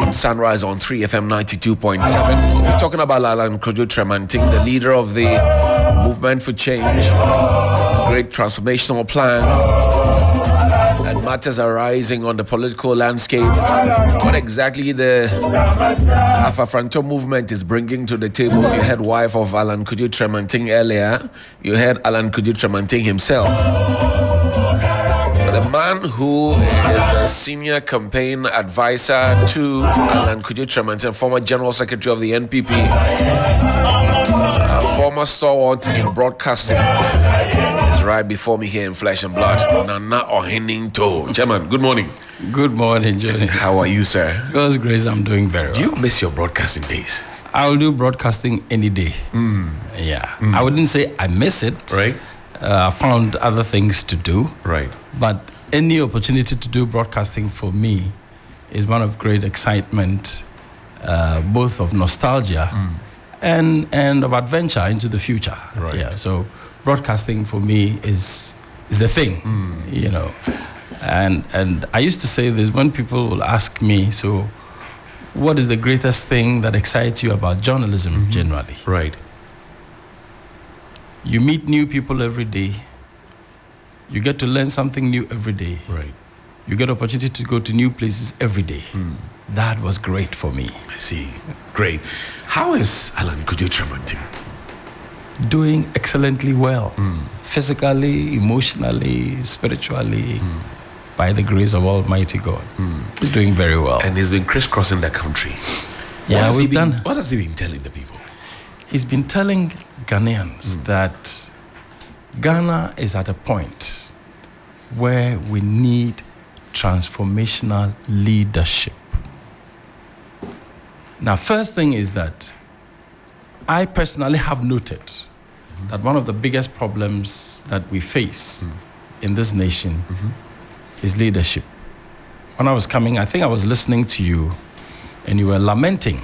on Sunrise on 3FM 92.7. We're talking about Alan Kojo Tremanting, the leader of the Movement for Change, a great transformational plan, and matters arising on the political landscape. What exactly the Afraafranto movement is bringing to the table. You heard wife of Alan Kojo Tremanting earlier. You heard Alan Kojo Tremanting himself. The man who is a senior campaign advisor to Alan Kojo Tremanting, former general secretary of the NPP, a former stalwart in broadcasting, is right before me here in flesh and blood. Nana Oheninto. Chairman, good morning. Good morning, Johnny. How are you, sir? God's grace, I'm doing very well. Do you miss your broadcasting days? I will do broadcasting any day. I wouldn't say I miss it. Right. I found other things to do. Right. But any opportunity to do broadcasting for me is one of great excitement, both of nostalgia and of adventure into the future. Right. Yeah. So broadcasting for me is the thing, you know. And I used to say this when people will ask me, so what is the greatest thing that excites you about journalism generally? Right. You meet new people every day. You get to learn something new every day. Right. You get opportunity to go to new places every day. That was great for me. I see. Great. How is Alan Kojo Tremanting? Doing excellently well. Physically, emotionally, spiritually, by the grace of Almighty God. He's doing very well. And he's been crisscrossing the country. Yeah, What what has he been telling the people? He's been telling Ghanaians that Ghana is at a point where we need transformational leadership. Now, first thing is that I personally have noted that one of the biggest problems that we face in this nation is leadership. When I was coming, I think I was listening to you and you were lamenting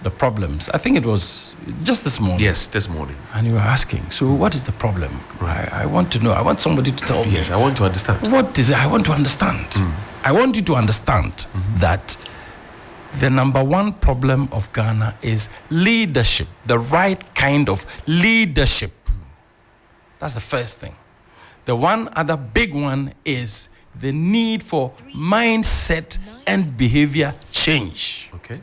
the problems. I think it was just this morning. Yes, this morning. And you were asking, so what is the problem? I want to know. I want somebody to tell me. Yes, I want to understand. What is it? I want to understand. I want you to understand that the number one problem of Ghana is leadership, the right kind of leadership. That's the first thing. The one other big one is the need for mindset and behavior change. Okay.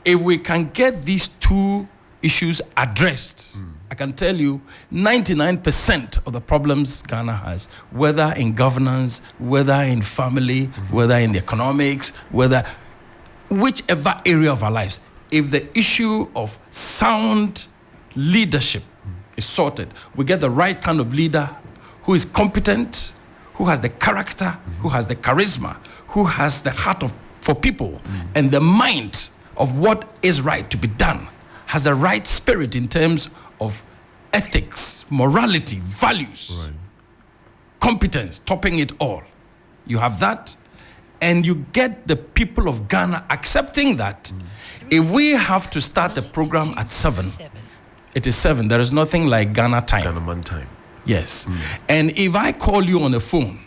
If we can get these two issues addressed, I can tell you 99% of the problems Ghana has, whether in governance, whether in family, whether in the economics, whether whichever area of our lives, if the issue of sound leadership is sorted, we get the right kind of leader who is competent, who has the character, who has the charisma, who has the heart for people and the mind of what is right to be done, has the right spirit in terms of ethics, morality, values, competence, topping it all. You have that, and you get the people of Ghana accepting that. If we have to start a program at 7, it is 7. There is nothing like Ghana time. Ghana man time. Yes. And if I call you on the phone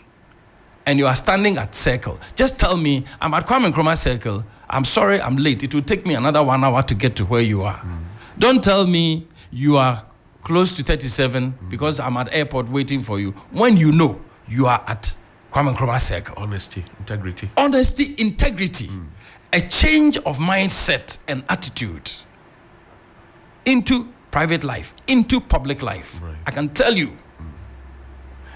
and you are standing at Circle, just tell me, I'm at Kwame Nkrumah Circle. I'm sorry, I'm late. It will take me another 1 hour to get to where you are. Don't tell me you are close to 37 because I'm at airport waiting for you, when you know you are at Kwame Nkrumah Circle. Honesty, integrity. Honesty, integrity. A change of mindset and attitude into private life, into public life. Right. I can tell you.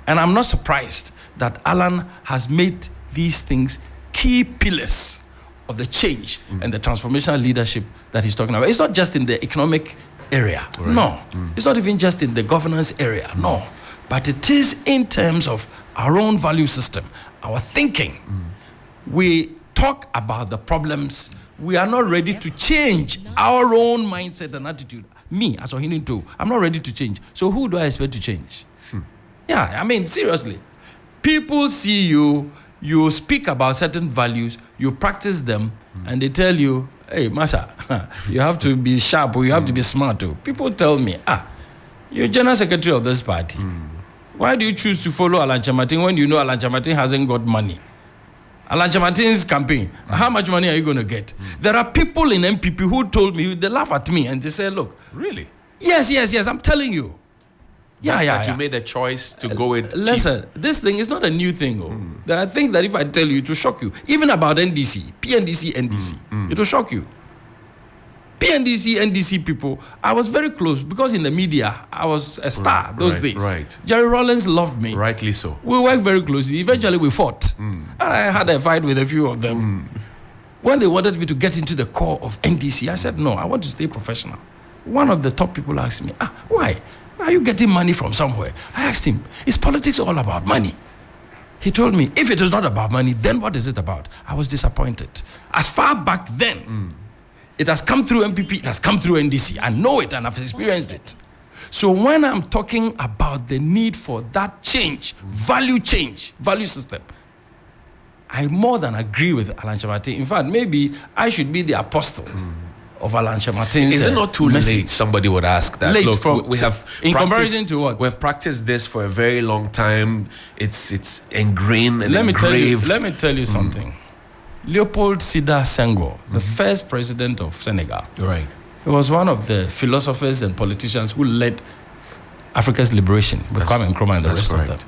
And I'm not surprised that Alan has made these things key pillars of the change and the transformational leadership that he's talking about. It's not just in the economic area. Right. No. It's not even just in the governance area. No. But it is in terms of our own value system, our thinking. We talk about the problems. We are not ready to change our own mindset and attitude. Me, as Ohininto, I'm not ready to change. So who do I expect to change? Yeah, I mean, seriously. People see you, you speak about certain values, you practice them, and they tell you, hey, Masa, you have to be sharp or you have to be smart. Too. People tell me, you're general secretary of this party. Why do you choose to follow Alan Tremanting when you know Alan Tremanting hasn't got money? Alan Martin's campaign. How much money are you going to get? There are people in MPP who told me, they laugh at me and they say, look. Really? Yes, I'm telling you. That you made a choice to go with Listen, this thing is not a new thing. There are things that if I tell you, it will shock you. Even about NDC, PNDC, NDC, it will shock you. PNDC, NDC people, I was very close because in the media, I was a star those days. Right. Jerry Rawlings loved me. Rightly so. We worked very closely. Eventually, we fought. And I had a fight with a few of them. When they wanted me to get into the core of NDC, I said, no, I want to stay professional. One of the top people asked me, why? Are you getting money from somewhere? I asked him, is politics all about money? He told me, if it is not about money, then what is it about? I was disappointed. As far back then, it has come through MPP, it has come through NDC. I know it and I've experienced it. So when I'm talking about the need for that change, value system, I more than agree with Alan Martin. In fact, maybe I should be the apostle of Alan Martin's. Is it not too late? Somebody would ask that. Late. Look, we have in comparison to what? We've practiced this for a very long time. It's ingrained and Let me tell you something. Leopold Sédar Senghor, the first president of Senegal, right? He was one of the philosophers and politicians who led Africa's liberation with Kwame Nkrumah and the rest of them.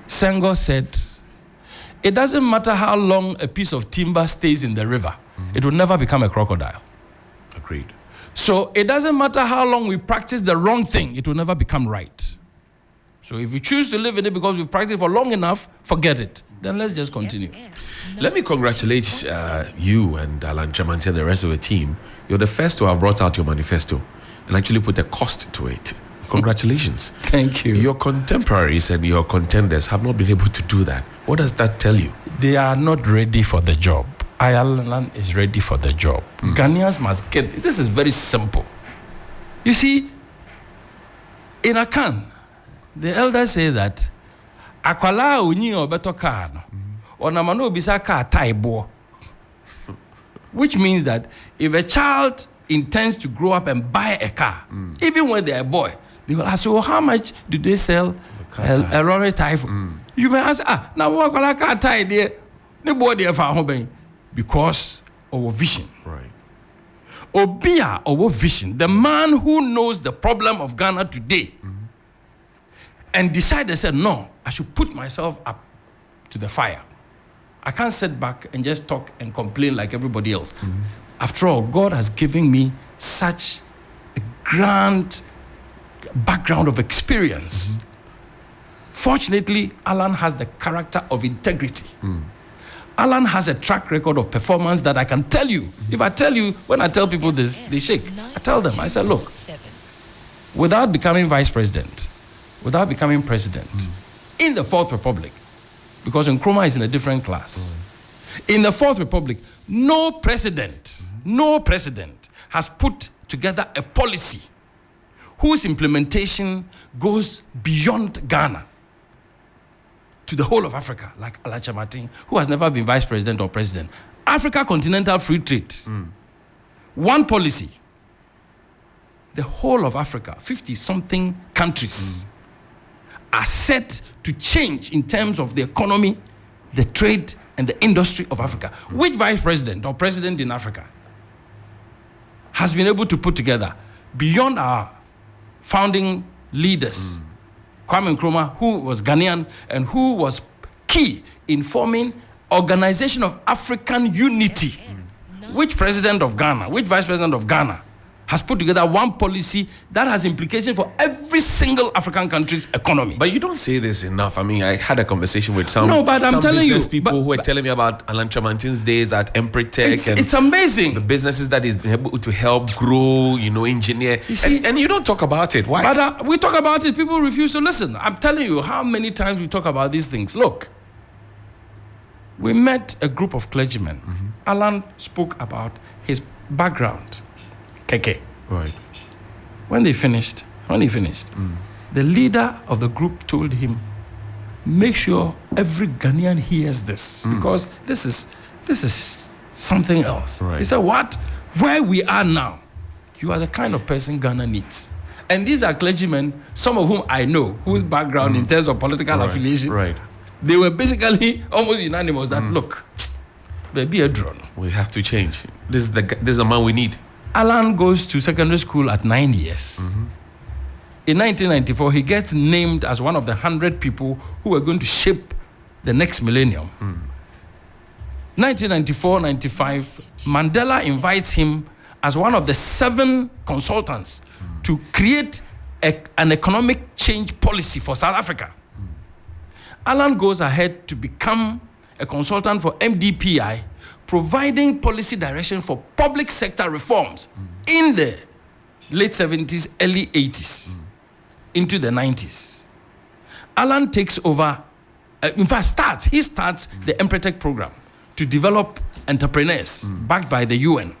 Senghor said, it doesn't matter how long a piece of timber stays in the river, it will never become a crocodile. Agreed. So it doesn't matter how long we practice the wrong thing, it will never become right. So if we choose to live in it because we've practiced for long enough, forget it. Then let's just continue. Let me congratulate you and Alan Chamanti and the rest of the team. You're the first to have brought out your manifesto and actually put a cost to it. Congratulations. Thank you. Your contemporaries and your contenders have not been able to do that. What does that tell you? They are not ready for the job. Ireland is ready for the job. Ghanaians must get this. Is very simple. You see, in Akan, the elders say that akwala unyi obeto car no onamano obisa car taibo, which means that if a child intends to grow up and buy a car, even when they're a boy, they will ask, well, how much do they sell a lorry type? You may ask, now what akwala car tie there? Ne boy there for home because of vision. Right. Obia or vision, the man who knows the problem of Ghana today, and decided, said, no, I should put myself up to the fire. I can't sit back and just talk and complain like everybody else. After all, God has given me such a grand background of experience. Fortunately, Alan has the character of integrity. Alan has a track record of performance that I can tell you. If I tell you, when I tell people this, they shake. I tell them, I said, look, without becoming vice president, without becoming president, in the Fourth Republic, because Nkrumah is in a different class, in the Fourth Republic, no president has put together a policy whose implementation goes beyond Ghana to the whole of Africa, like Alan Martin, who has never been vice president or president. Africa Continental Free Trade. One policy. The whole of Africa, 50-something countries, are set to change in terms of the economy, the trade, and the industry of Africa. Which vice president or president in Africa has been able to put together, beyond our founding leaders, Kwame Nkrumah, who was Ghanaian and who was key in forming Organization of African Unity? Which president of Ghana, which vice president of Ghana has put together one policy that has implications for every single African country's economy? But you don't say this enough. I mean, I had a conversation with some, I'm telling business you, people who were telling me about Alan Chamantin's days at Empretech. It's amazing. The businesses that he's been able to help grow, engineer. You see, and you don't talk about it. Why? But we talk about it. People refuse to listen. I'm telling you how many times we talk about these things. Look, we met a group of clergymen. Alan spoke about his background. Keke. Right. When he finished, the leader of the group told him, make sure every Ghanaian hears this, because this is something else. Right. He said, what? Where we are now, you are the kind of person Ghana needs. And these are clergymen, some of whom I know, whose background in terms of political affiliation, They were basically almost unanimous that, look, baby a drone. We have to change. This is the man we need. Alan goes to secondary school at 9 years. In 1994, he gets named as one of the 100 people who are going to shape the next millennium. 1994-95, Mandela invites him as one of the 7 consultants to create an economic change policy for South Africa. Alan goes ahead to become a consultant for MDPI, providing policy direction for public sector reforms in the late 70s, early 80s, into the 90s. Alan takes over, he starts the Empretec program to develop entrepreneurs backed by the UN.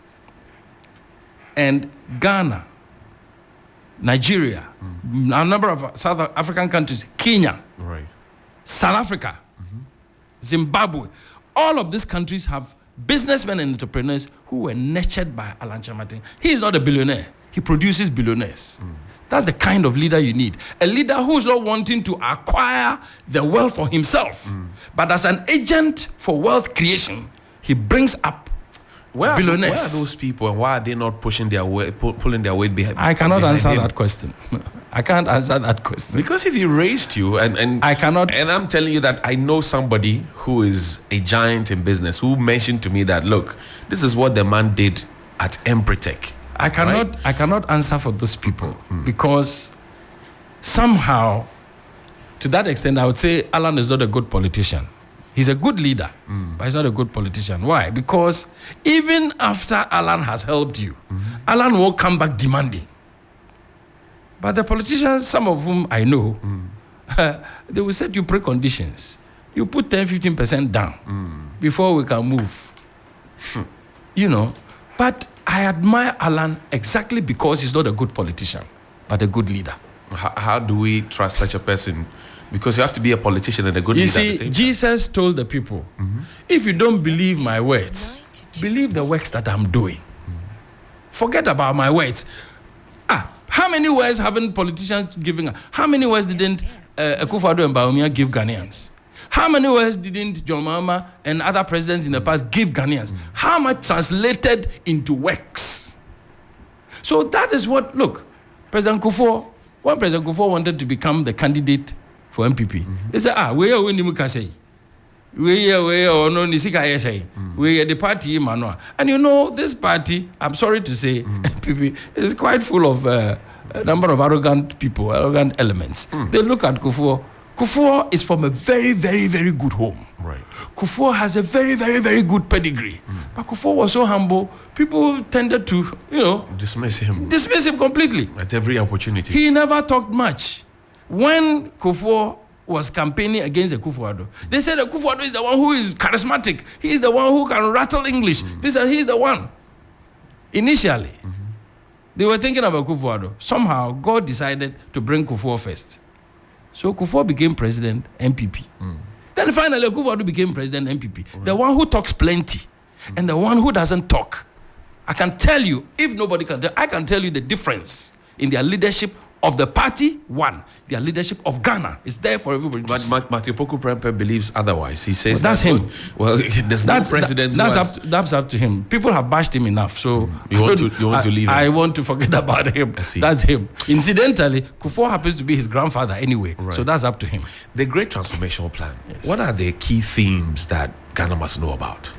And Ghana, Nigeria, a number of South African countries, Kenya, South Africa, Zimbabwe, all of these countries have businessmen and entrepreneurs who were nurtured by Alan Kyerematen. He is not a billionaire. He produces billionaires. That's the kind of leader you need. A leader who's not wanting to acquire the wealth for himself, but as an agent for wealth creation, he brings up billionaires. Where are those people, and why are they not pushing their weight, pulling their weight behind? I cannot answer that question. I can't answer that question. Because if he raised you, and I cannot, and I'm telling you that I know somebody who is a giant in business who mentioned to me that, look, this is what the man did at Empretec. I cannot answer for those people because somehow, to that extent, I would say Alan is not a good politician. He's a good leader, but he's not a good politician. Why? Because even after Alan has helped you, Alan will come back demanding. But the politicians, some of whom I know, they will set you preconditions. You put 10-15% down before we can move. You know, but I admire Alan exactly because he's not a good politician, but a good leader. How do we trust such a person? Because you have to be a politician and a good leader. You see, at the same Jesus time. Told the people, if you don't believe my words, believe the works that I'm doing. Forget about my words. How many words haven't politicians given? How many words didn't Akufo-Addo and Bawumia give Ghanaians? How many words didn't John Mahama and other presidents in the past give Ghanaians? How much translated into works? So that is what, look, when President Kufuor wanted to become the candidate for MPP, they said, we are winning Mukasei. We are the party, Emmanuel. And you know, this party, I'm sorry to say, MPP, is quite full of a number of arrogant people, arrogant elements. They look at Kufuor. Kufuor is from a very, very, very good home. Right. Kufuor has a very, very, very good pedigree. But Kufuor was so humble, people tended to, dismiss him completely. At every opportunity. He never talked much. When Kufuor was campaigning against Akufo-Addo, they said Akufo-Addo is the one who is charismatic. He is the one who can rattle English. They said he's the one. Initially, they were thinking of Akufo-Addo. Somehow, God decided to bring Kufuor first. So Kufuor became president, MPP. Then finally, Akufo-Addo became president, MPP. Right. The one who talks plenty and the one who doesn't talk. I can tell you, if nobody can tell, I can tell you the difference in their leadership of the party, their leadership of Ghana is there for everybody. But Matthew Poku Prempeh believes otherwise. He says that's him. Well, there's no president. That's up to him. People have bashed him enough, so you want to leave him? I want to forget about him. That's him. Incidentally, Kufuor happens to be his grandfather anyway, so that's up to him. The Great Transformational Plan. Yes. What are the key themes that Ghana must know about?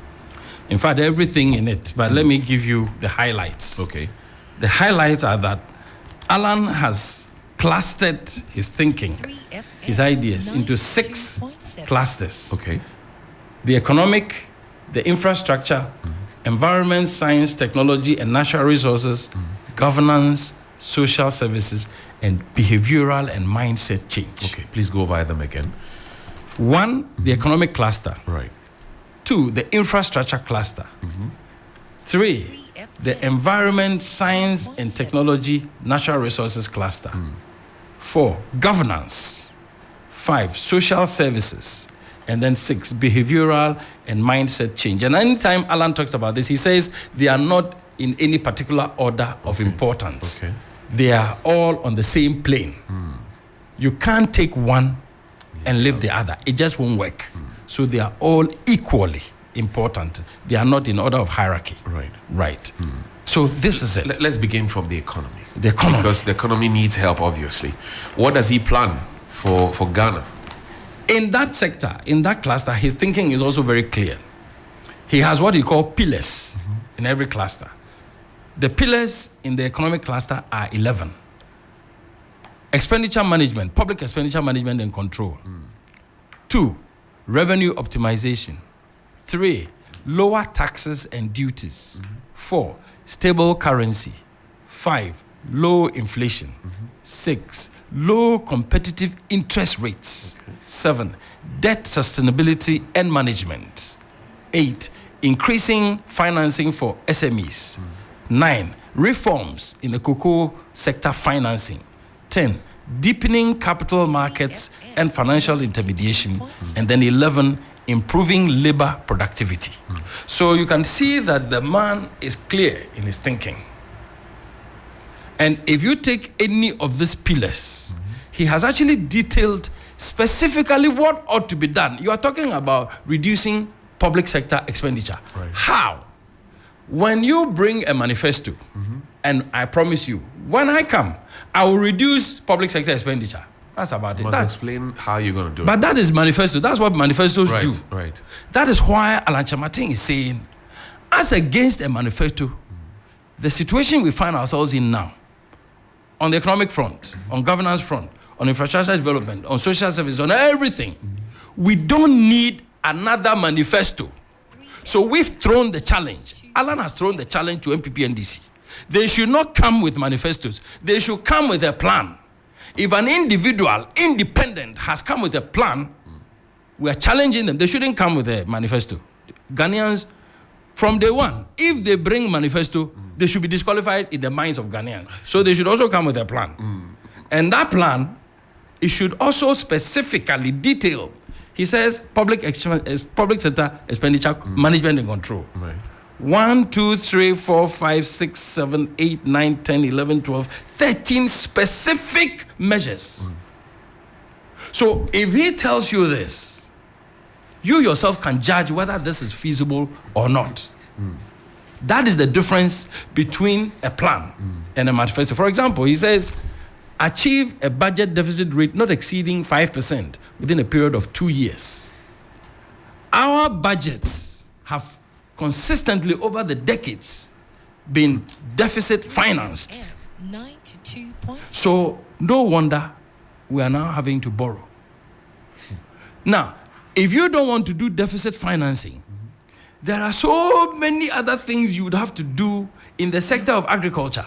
In fact, everything in it. But let me give you the highlights. Okay. The highlights are that Alan has clustered his thinking, his ideas into 6 clusters. Okay. The economic, the infrastructure, environment, science, technology, and natural resources, governance, social services, and behavioral and mindset change. Okay, please go over them again. 1, the economic cluster. Right. 2, the infrastructure cluster. 3, the environment, science, and technology, natural resources cluster. 4, governance. 5, social services. And then 6, behavioral and mindset change. And anytime Alan talks about this, he says they are not in any particular order of importance. Okay. They are all on the same plane. You can't take one and leave the other. It just won't work. So they are all equally important. They are not in order of hierarchy. Right. So this is it. Let's begin from the economy. The economy. Because the economy needs help, obviously. What does he plan for Ghana? In that sector, in that cluster, his thinking is also very clear. He has what he calls pillars in every cluster. The pillars in the economic cluster are 11. Expenditure management, public expenditure management and control. 2, revenue optimization. 3, lower taxes and duties. 4, stable currency. 5, low inflation. 6, low competitive interest rates. 7, debt sustainability and management. 8, increasing financing for SMEs. 9, reforms in the cocoa sector financing. 10, deepening capital markets and financial intermediation. And then 11, improving labor productivity. So you can see that the man is clear in his thinking. And if you take any of these pillars, he has actually detailed specifically what ought to be done. You are talking about reducing public sector expenditure. How? When you bring a manifesto, and I promise you, when I come, I will reduce public sector expenditure. That's about it. You must explain how you're going to do it. But that is manifesto. That's what manifestos do. Right. That is why Alan Kyerematen is saying, as against a manifesto, the situation we find ourselves in now, on the economic front, on governance front, on infrastructure development, on social service, on everything, we don't need another manifesto. So we've thrown the challenge. Alan has thrown the challenge to MPP and DC. They should not come with manifestos. They should come with a plan. If an individual, independent, has come with a plan, we are challenging them. They shouldn't come with a manifesto. Ghanaians, from day one, if they bring manifesto, they should be disqualified in the minds of Ghanaians. So they should also come with a plan. And that plan, it should also specifically detail. He says public sector expenditure management and control. 1, 2, 3, 4, 5, 6, 7, 8, 9, 10, 11, 12, 13 specific measures. So if he tells you this, you yourself can judge whether this is feasible or not. That is the difference between a plan and a manifesto. For example, he says, achieve a budget deficit rate not exceeding 5% within a period of 2 years. Our budgets have consistently over the decades been deficit financed. So no wonder we are now having to borrow. Now, if you don't want to do deficit financing, there are so many other things you would have to do in the sector of agriculture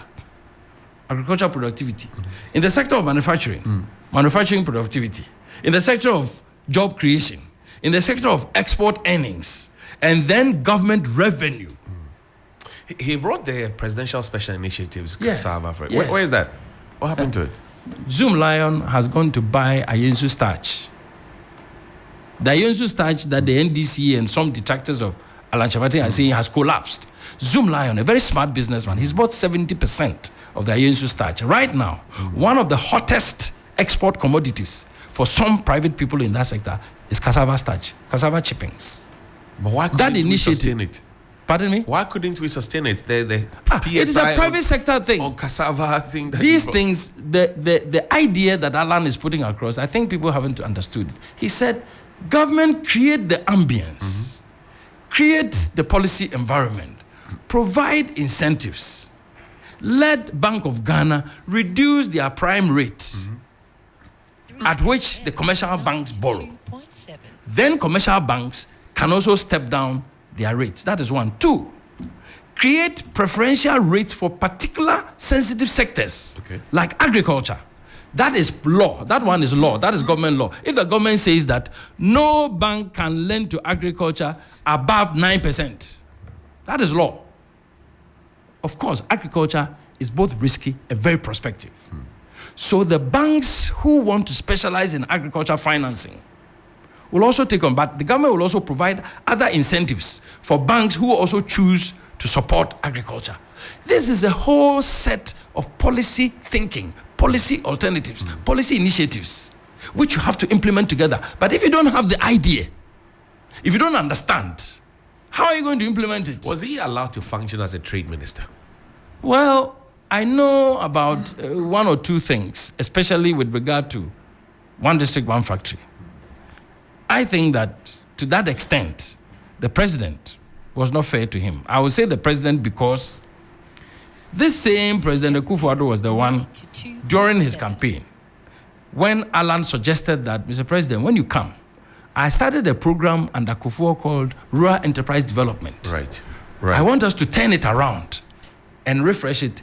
productivity, in the sector of manufacturing productivity, in the sector of job creation, in the sector of export earnings, and then government revenue. He brought the presidential special initiatives, Yes. cassava. Yes. Where is that? What happened to it? Zoom Lion has gone to buy Ayensu starch. The Ayensu starch that the NDC and some detractors of Alan Kyerematen are saying has collapsed. Zoom Lion, a very smart businessman, he's bought 70% of the Ayensu starch. Right now, one of the hottest export commodities for some private people in that sector is cassava starch, cassava chippings. But why couldn't we sustain it? Pardon me? Why couldn't we sustain it? The It is a private sector thing. on cassava thing. These things, the idea that Alan is putting across, I think people haven't understood it. He said, government create the ambience, create the policy environment, provide incentives, let Bank of Ghana reduce their prime rate at which the commercial banks borrow. Then commercial banks can also step down their rates. That is 1. 2, create preferential rates for particular sensitive sectors, like agriculture. That is law. That one is law. That is government law. If the government says that no bank can lend to agriculture above 9%, that is law. Of course, agriculture is both risky and very prospective. So the banks who want to specialize in agriculture financing will also take on, but the government will also provide other incentives for banks who also choose to support agriculture. This is a whole set of policy thinking, policy alternatives, policy initiatives which you have to implement together. But if you don't have the idea, if you don't understand, how are you going to implement it? Was he allowed to function as a trade minister? Well, I know about one or two things, especially with regard to one district, one factory. I think that to that extent, the president was not fair to him. I will say the president because this same President Akufo-Addo was the one during his campaign when Alan suggested that, Mr. President, when you come, I started a program under Akufo called Rural Enterprise Development. Right. I want us to turn it around and refresh it,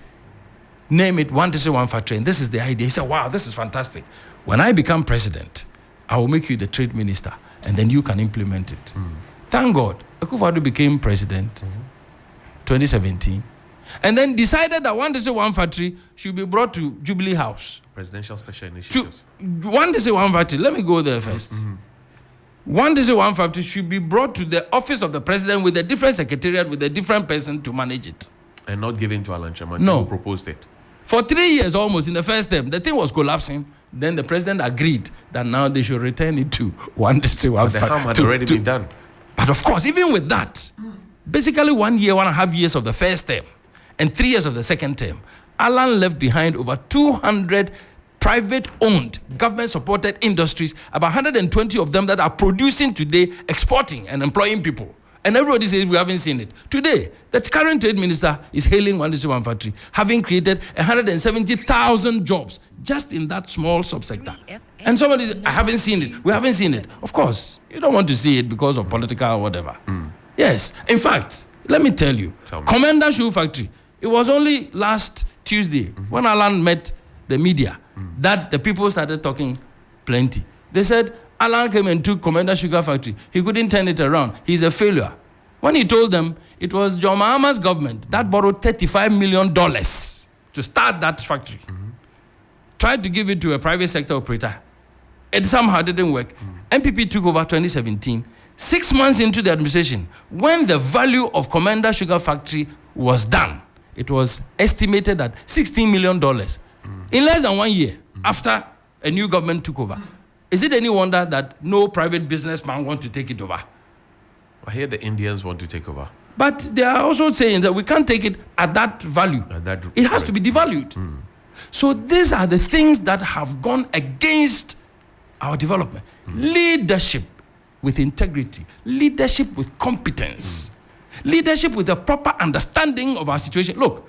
name it One District, One Factory. And this is the idea. He said, wow, this is fantastic. When I become president, I will make you the trade minister, and then you can implement it. Thank God, Akufo-Addo became president 2017, and then decided that One District, One Factory should be brought to Jubilee House. Presidential Special Initiatives. One District, One Factory. Let me go there first. One District, One Factory should be brought to the office of the president with a different secretariat, with a different person to manage it. And not given to Alan Chaman, No. who proposed it. For 3 years almost in the first term, the thing was collapsing. Then the president agreed that now they should return it to One District, One The Factory. harm had already been done. But of course, even with that, basically 1 year, 1.5 years of the first term and 3 years of the second term, Alan left behind over 200 private-owned, government-supported industries, about 120 of them that are producing today, exporting and employing people. And everybody says we haven't seen it. Today, the current trade minister is hailing One District, One Factory, having created 170,000 jobs just in that small subsector. And somebody says, I haven't seen it. We haven't seen it. Of course, you don't want to see it because of political or whatever. Yes. In fact, let me tell you, Commander Shoe Factory, it was only last Tuesday when Alan met the media that the people started talking plenty. They said, Alan came and took Commander Sugar Factory. He couldn't turn it around. He's a failure. When he told them, it was John Mahama's government that borrowed $35 million to start that factory. Tried to give it to a private sector operator. It somehow didn't work. NPP took over 2017. 6 months into the administration, when the value of Commander Sugar Factory was done, it was estimated at $16 million. In less than 1 year, after a new government took over. Is it any wonder that no private businessman wants to take it over? I hear the Indians want to take over. But they are also saying that we can't take it at that value. It has to be devalued. So these are the things that have gone against our development. Leadership with integrity. Leadership with competence. Leadership with a proper understanding of our situation. Look,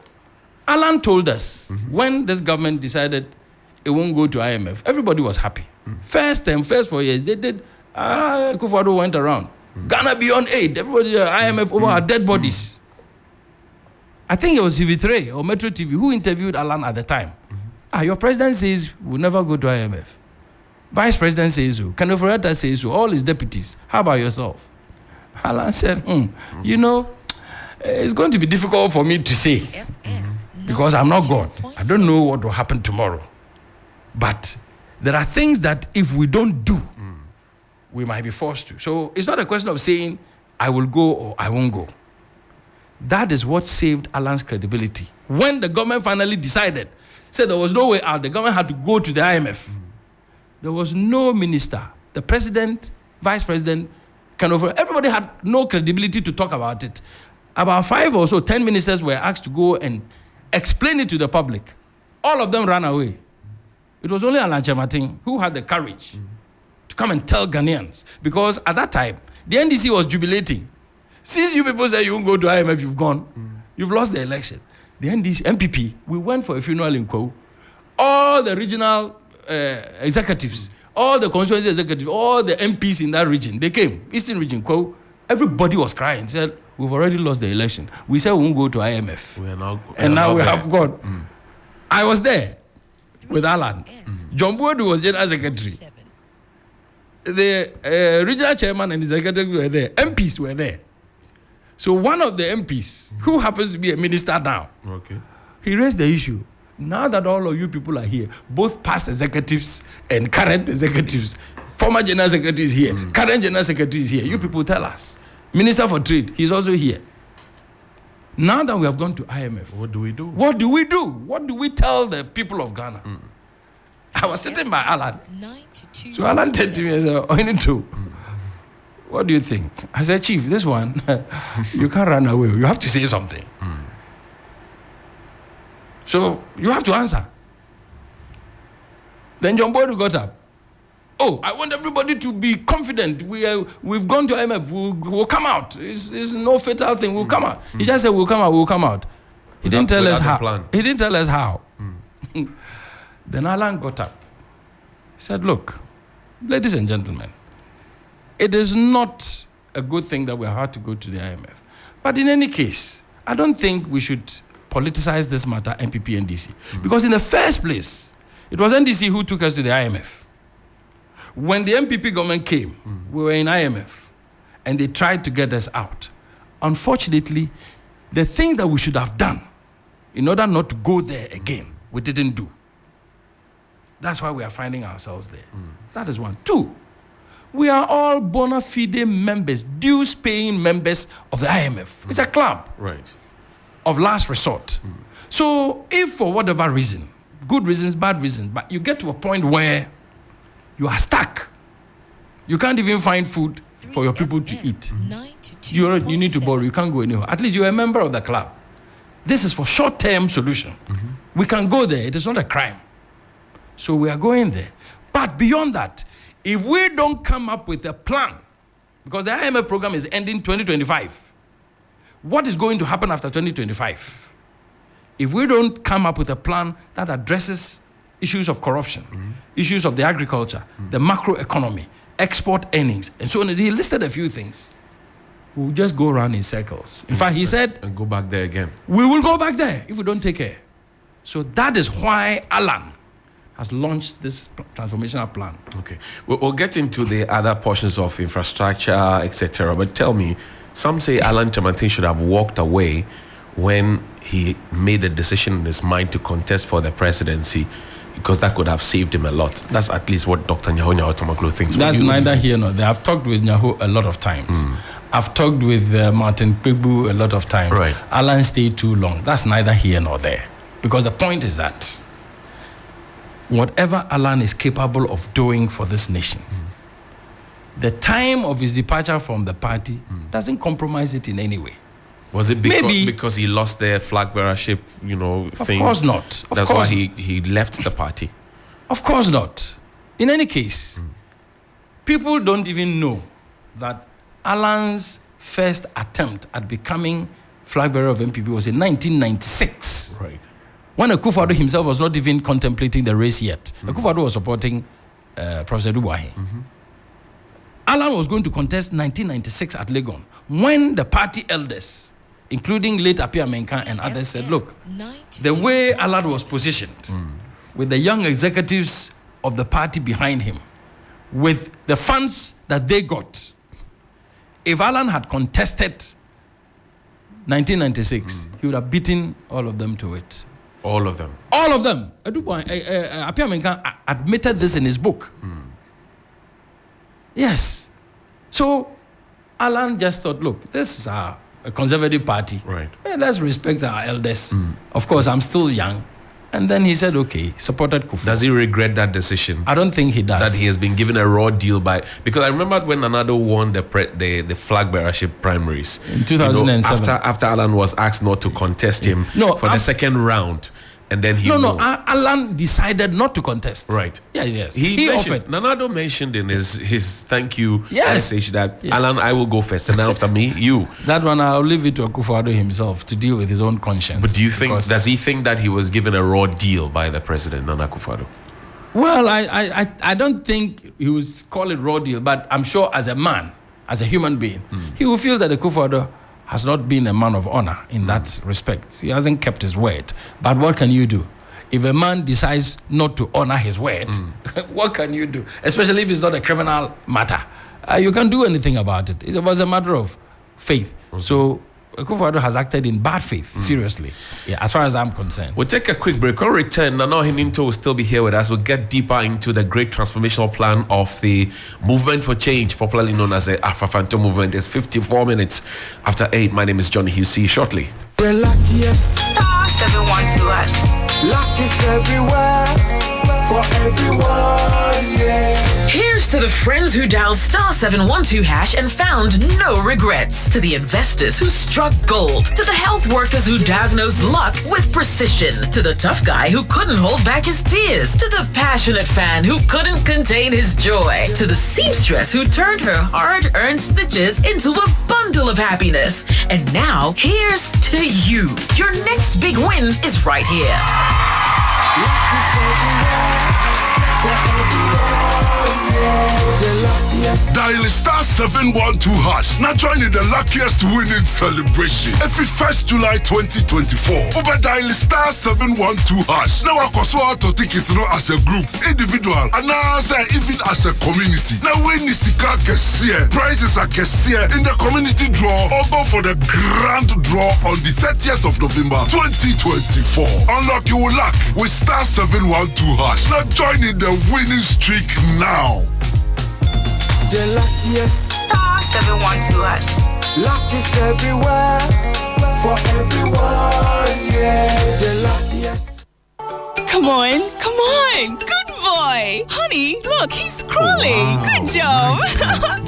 Alan told us when this government decided it won't go to IMF, everybody was happy. First 4 years, they did, Akufo-Addo went around. Ghana beyond aid, everybody, IMF over our dead bodies. I think it was TV3 or Metro TV who interviewed Alan at the time. Your president says we'll never go to IMF. Vice president says so. Afraafranto says so. All his deputies. How about yourself? Alan said, you know, it's going to be difficult for me to say because I'm not God. I don't know what will happen tomorrow. But there are things that if we don't do, we might be forced to. So it's not a question of saying, I will go or I won't go. That is what saved Alan's credibility. When the government finally decided, said there was no way out, the government had to go to the IMF. There was no minister, the president, vice president, everybody had no credibility to talk about it. About 5 or so, 10 ministers were asked to go and explain it to the public. All of them ran away. It was only Alan Chematin who had the courage to come and tell Ghanaians. Because at that time, the NDC was jubilating. Since you people say you won't go to IMF, you've gone. You've lost the election. The NDC, MPP, we went for a funeral in Kwo. All the regional executives, all the constituency executives, all the MPs in that region, they came. Eastern region, Kwo. Everybody was crying. Said, we've already lost the election. We said we won't go to IMF. Now we have gone. I was there with Alan. John Boadu was general secretary. The regional chairman and the secretary were there. MPs were there. So one of the MPs, who happens to be a minister now, he raised the issue. Now that all of you people are here, both past executives and current executives, former general secretary is here, current general secretary is here, you people tell us. Minister for Trade, he's also here. Now that we have gone to IMF, what do we do? What do we do? What do we tell the people of Ghana? I was sitting by Alan. So Alan said to me, I said, what do you think? I said, Chief, this one, you can't run away. You have to say something. So you have to answer. Then John Boyd got up. Oh, I want everybody to be confident. We've gone to IMF. We'll come out. It's no fatal thing. We'll come out. He just said, we'll come out. He didn't tell us how. He didn't tell us how. Then Alan got up. He said, look, ladies and gentlemen, it is not a good thing that we have to go to the IMF. But in any case, I don't think we should politicize this matter, NPP and DC. Because in the first place, it was NDC who took us to the IMF. When the NPP government came, we were in IMF, and they tried to get us out. Unfortunately, the thing that we should have done in order not to go there again, we didn't do. That's why we are finding ourselves there. That is one. Two, we are all bona fide members, dues-paying members of the IMF. It's a club of last resort. So if for whatever reason, good reasons, bad reasons, but you get to a point where you are stuck, you can't even find food for your people to eat. You need to borrow, you can't go anywhere. At least you're a member of the club. This is for short-term solution. We can go there, it is not a crime. So we are going there. But beyond that, if we don't come up with a plan, because the IMF program is ending 2025, what is going to happen after 2025? If we don't come up with a plan that addresses issues of corruption, issues of the agriculture, the macroeconomy, export earnings, and so on, he listed a few things. We'll just go around in circles. In fact, he said, and go back there again. We will go back there if we don't take care. So that is why Alan has launched this transformational plan. Okay. We'll get into the other portions of infrastructure, etc. But tell me, some say Alan Kyerematen should have walked away when he made a decision in his mind to contest for the presidency, because that could have saved him a lot. That's at least what Dr. Nyaho Tamaklo thinks. That's neither here nor there. I've talked with Nyaho a lot of times. I've talked with Martin Pegbu a lot of times. Right. Alan stayed too long. That's neither here nor there. Because the point is that whatever Alan is capable of doing for this nation, the time of his departure from the party doesn't compromise it in any way. Was it because he lost their flag bearership, thing? Of course not. That's why he left the party. Of course not. In any case, people don't even know that Alan's first attempt at becoming flag bearer of NPP was in 1996. Right. When Akufo-Addo himself was not even contemplating the race yet. Akufo-Addo was supporting Professor Dubois. Alan was going to contest 1996 at Legon, when the party elders, including late Apia Menka and others, said, look, the way Alan was positioned, with the young executives of the party behind him, with the funds that they got, if Alan had contested 1996, he would have beaten all of them to it. All of them? All of them. Apia Menka admitted this in his book. Yes. So Alan just thought, look, this is a conservative party. Right. Let's respect our elders. Of course, I'm still young. And then he said, okay, supported Kufu. Does he regret that decision? I don't think he does. That he has been given a raw deal because I remember when Nanado won the flag bearership primaries. In 2007. After Alan was asked not to contest him for the second round. And then Alan decided not to contest. Right. Yes. He offered. Nanado mentioned in his thank you message that, Alan, I will go first, and then after me, you. That one, I'll leave it to Akufo-Addo himself to deal with his own conscience. But do you think, does he think that he was given a raw deal by the president, Nana Akufo-Addo? Well, I don't think he would call it raw deal, but I'm sure as a man, as a human being, he will feel that Akufo-Addo has not been a man of honor in that respect. He hasn't kept his word. But what can you do? If a man decides not to honor his word, what can you do? Especially if it's not a criminal matter. You can't do anything about it. It was a matter of faith. So Akufo-Addo has acted in bad faith, seriously, as far as I'm concerned. We'll take a quick break. We'll return. Nana Hininto will still be here with us. We'll get deeper into the great transformational plan of the Movement for Change, popularly known as the Afraafranto movement. It's 54 minutes after 8. My name is Johnny Hughes. See you shortly. Star 712 # Luck is everywhere, for everyone, yeah. Here's to the friends who dialed *712# and found no regrets. To the investors who struck gold. To the health workers who diagnosed luck with precision. To the tough guy who couldn't hold back his tears. To the passionate fan who couldn't contain his joy. To the seamstress who turned her hard-earned stitches into a bundle of happiness. And now, here's to you. Your next big win is right here. Luck is everywhere, for everyone, yeah. The luckiest. Dial *712#. Now join in the luckiest winning celebration. Every 1st July 2024. Over dial *712#. Now I cost to tickets as a group, individual, and now even as a community. Now when Nisika gets here, prizes are here in the community draw or go for the grand draw on the 30th of November 2024. Unlock your luck with *712#. Now join in the winning streak now. The luckiest. *712#. Luck is everywhere, for everyone, yeah. The luckiest. Come on. Good boy. Honey, look, he's crawling. Wow. Good job.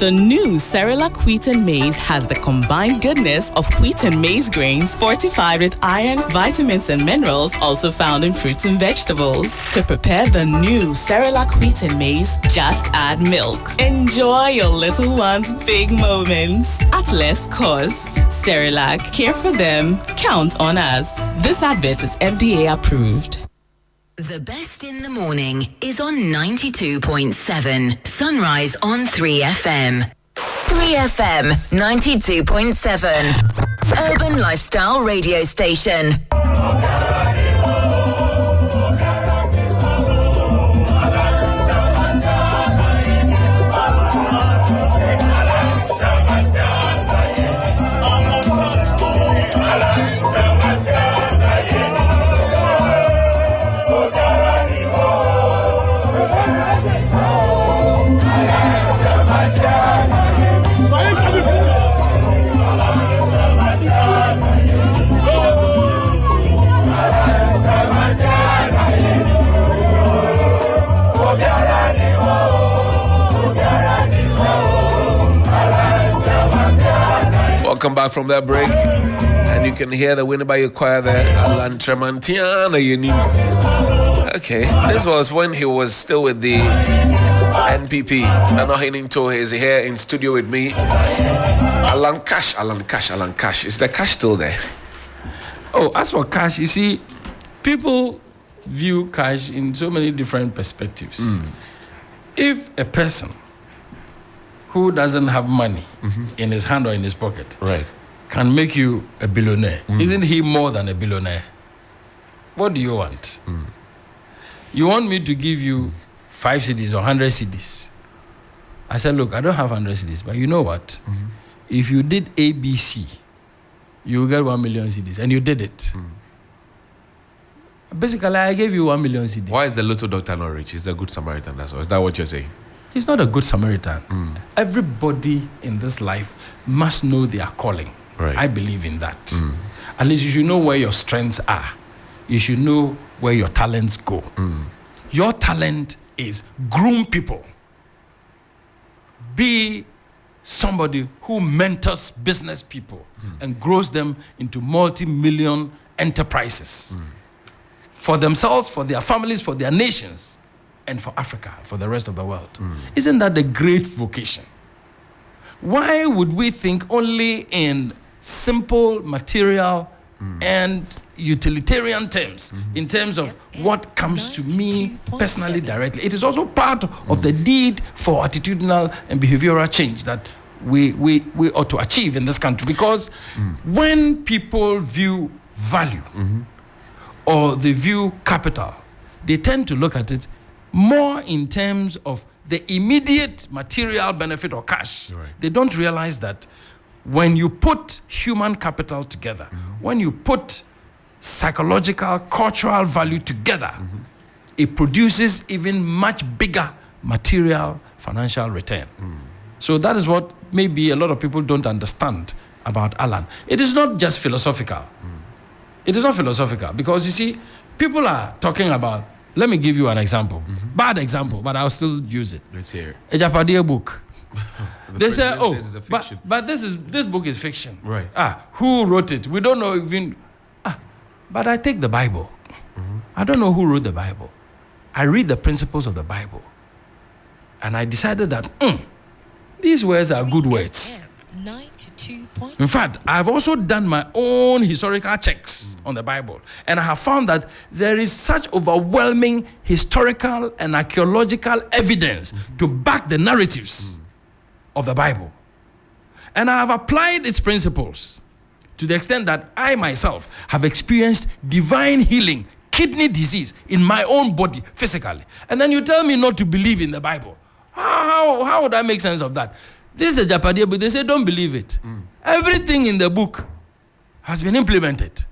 The new Cerelac Wheat and Maize has the combined goodness of wheat and maize grains fortified with iron, vitamins, and minerals also found in fruits and vegetables. To prepare the new Cerelac Wheat and Maize, just add milk. Enjoy your little one's big moments at less cost. Cerelac, care for them. Count on us. This advert is FDA approved. The best in the morning is on 92.7. Sunrise on 3FM. 3FM 92.7. Urban Lifestyle Radio Station. Welcome back from that break. And you can hear the winner by your choir there, Alan Tremantiana Yenim. Okay, this was when he was still with the NPP. Nano Heningto is here in studio with me. Alan Cash. Is the cash still there? Oh, as for cash, you see, people view cash in so many different perspectives. If a person who doesn't have money in his hand or in his pocket can make you a billionaire, isn't he more than a billionaire? What do you want? You want me to give you 5 cedis or 100 cedis? I said, look, I don't have 100 cedis, but you know what? If you did ABC, you will get 1 million cedis, and you did it. Basically, I gave you 1 million cedis. Why is the little doctor not rich? He's a good Samaritan, that's all. Is that what you're saying? He's not a good Samaritan. Everybody in this life must know their calling. Right. I believe in that. At least you should know where your strengths are. You should know where your talents go. Your talent is groom people. Be somebody who mentors business people and grows them into multi-million enterprises for themselves, for their families, for their nations, and for Africa, for the rest of the world. Isn't that a great vocation? Why would we think only in simple material and utilitarian terms, in terms of what comes to me personally directly? It is also part of the need for attitudinal and behavioral change that we ought to achieve in this country. Because when people view value or they view capital, they tend to look at it more in terms of the immediate material benefit or cash. They don't realize that when you put human capital together, when you put psychological, cultural value together, it produces even much bigger material financial return. So that is what maybe a lot of people don't understand about Alan. It is not just philosophical. It is not philosophical because, you see, People are talking about, let me give you an example. Bad example, but I'll still use it. Let's hear it. A Japadia book. They say, president says it's a fiction. but this book is fiction. Right. Who wrote it? We don't know even. But I take the Bible. I don't know who wrote the Bible. I read the principles of the Bible. And I decided that these words are good words. 92. In fact, I've also done my own historical checks on the Bible. And I have found that there is such overwhelming historical and archaeological evidence to back the narratives of the Bible. And I have applied its principles to the extent that I myself have experienced divine healing, kidney disease in my own body physically. And then you tell me not to believe in the Bible. How would I make sense of that? This is a Japadia, but they say don't believe it. Everything in the book has been implemented.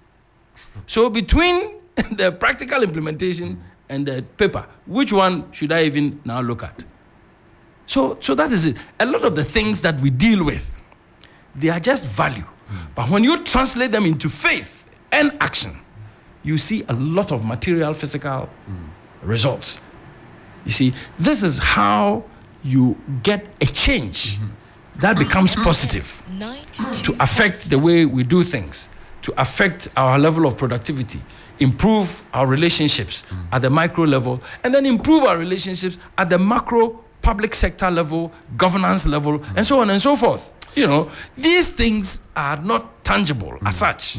So between the practical implementation and the paper, which one should I even now look at? So that is it. A lot of the things that we deal with, they are just value. But when you translate them into faith and action, you see a lot of material, physical results. You see, this is how you get a change that becomes positive to affect the way we do things, to affect our level of productivity, improve our relationships at the micro level, and then improve our relationships at the macro public sector level, governance level, and so on and so forth. You know, these things are not tangible as such,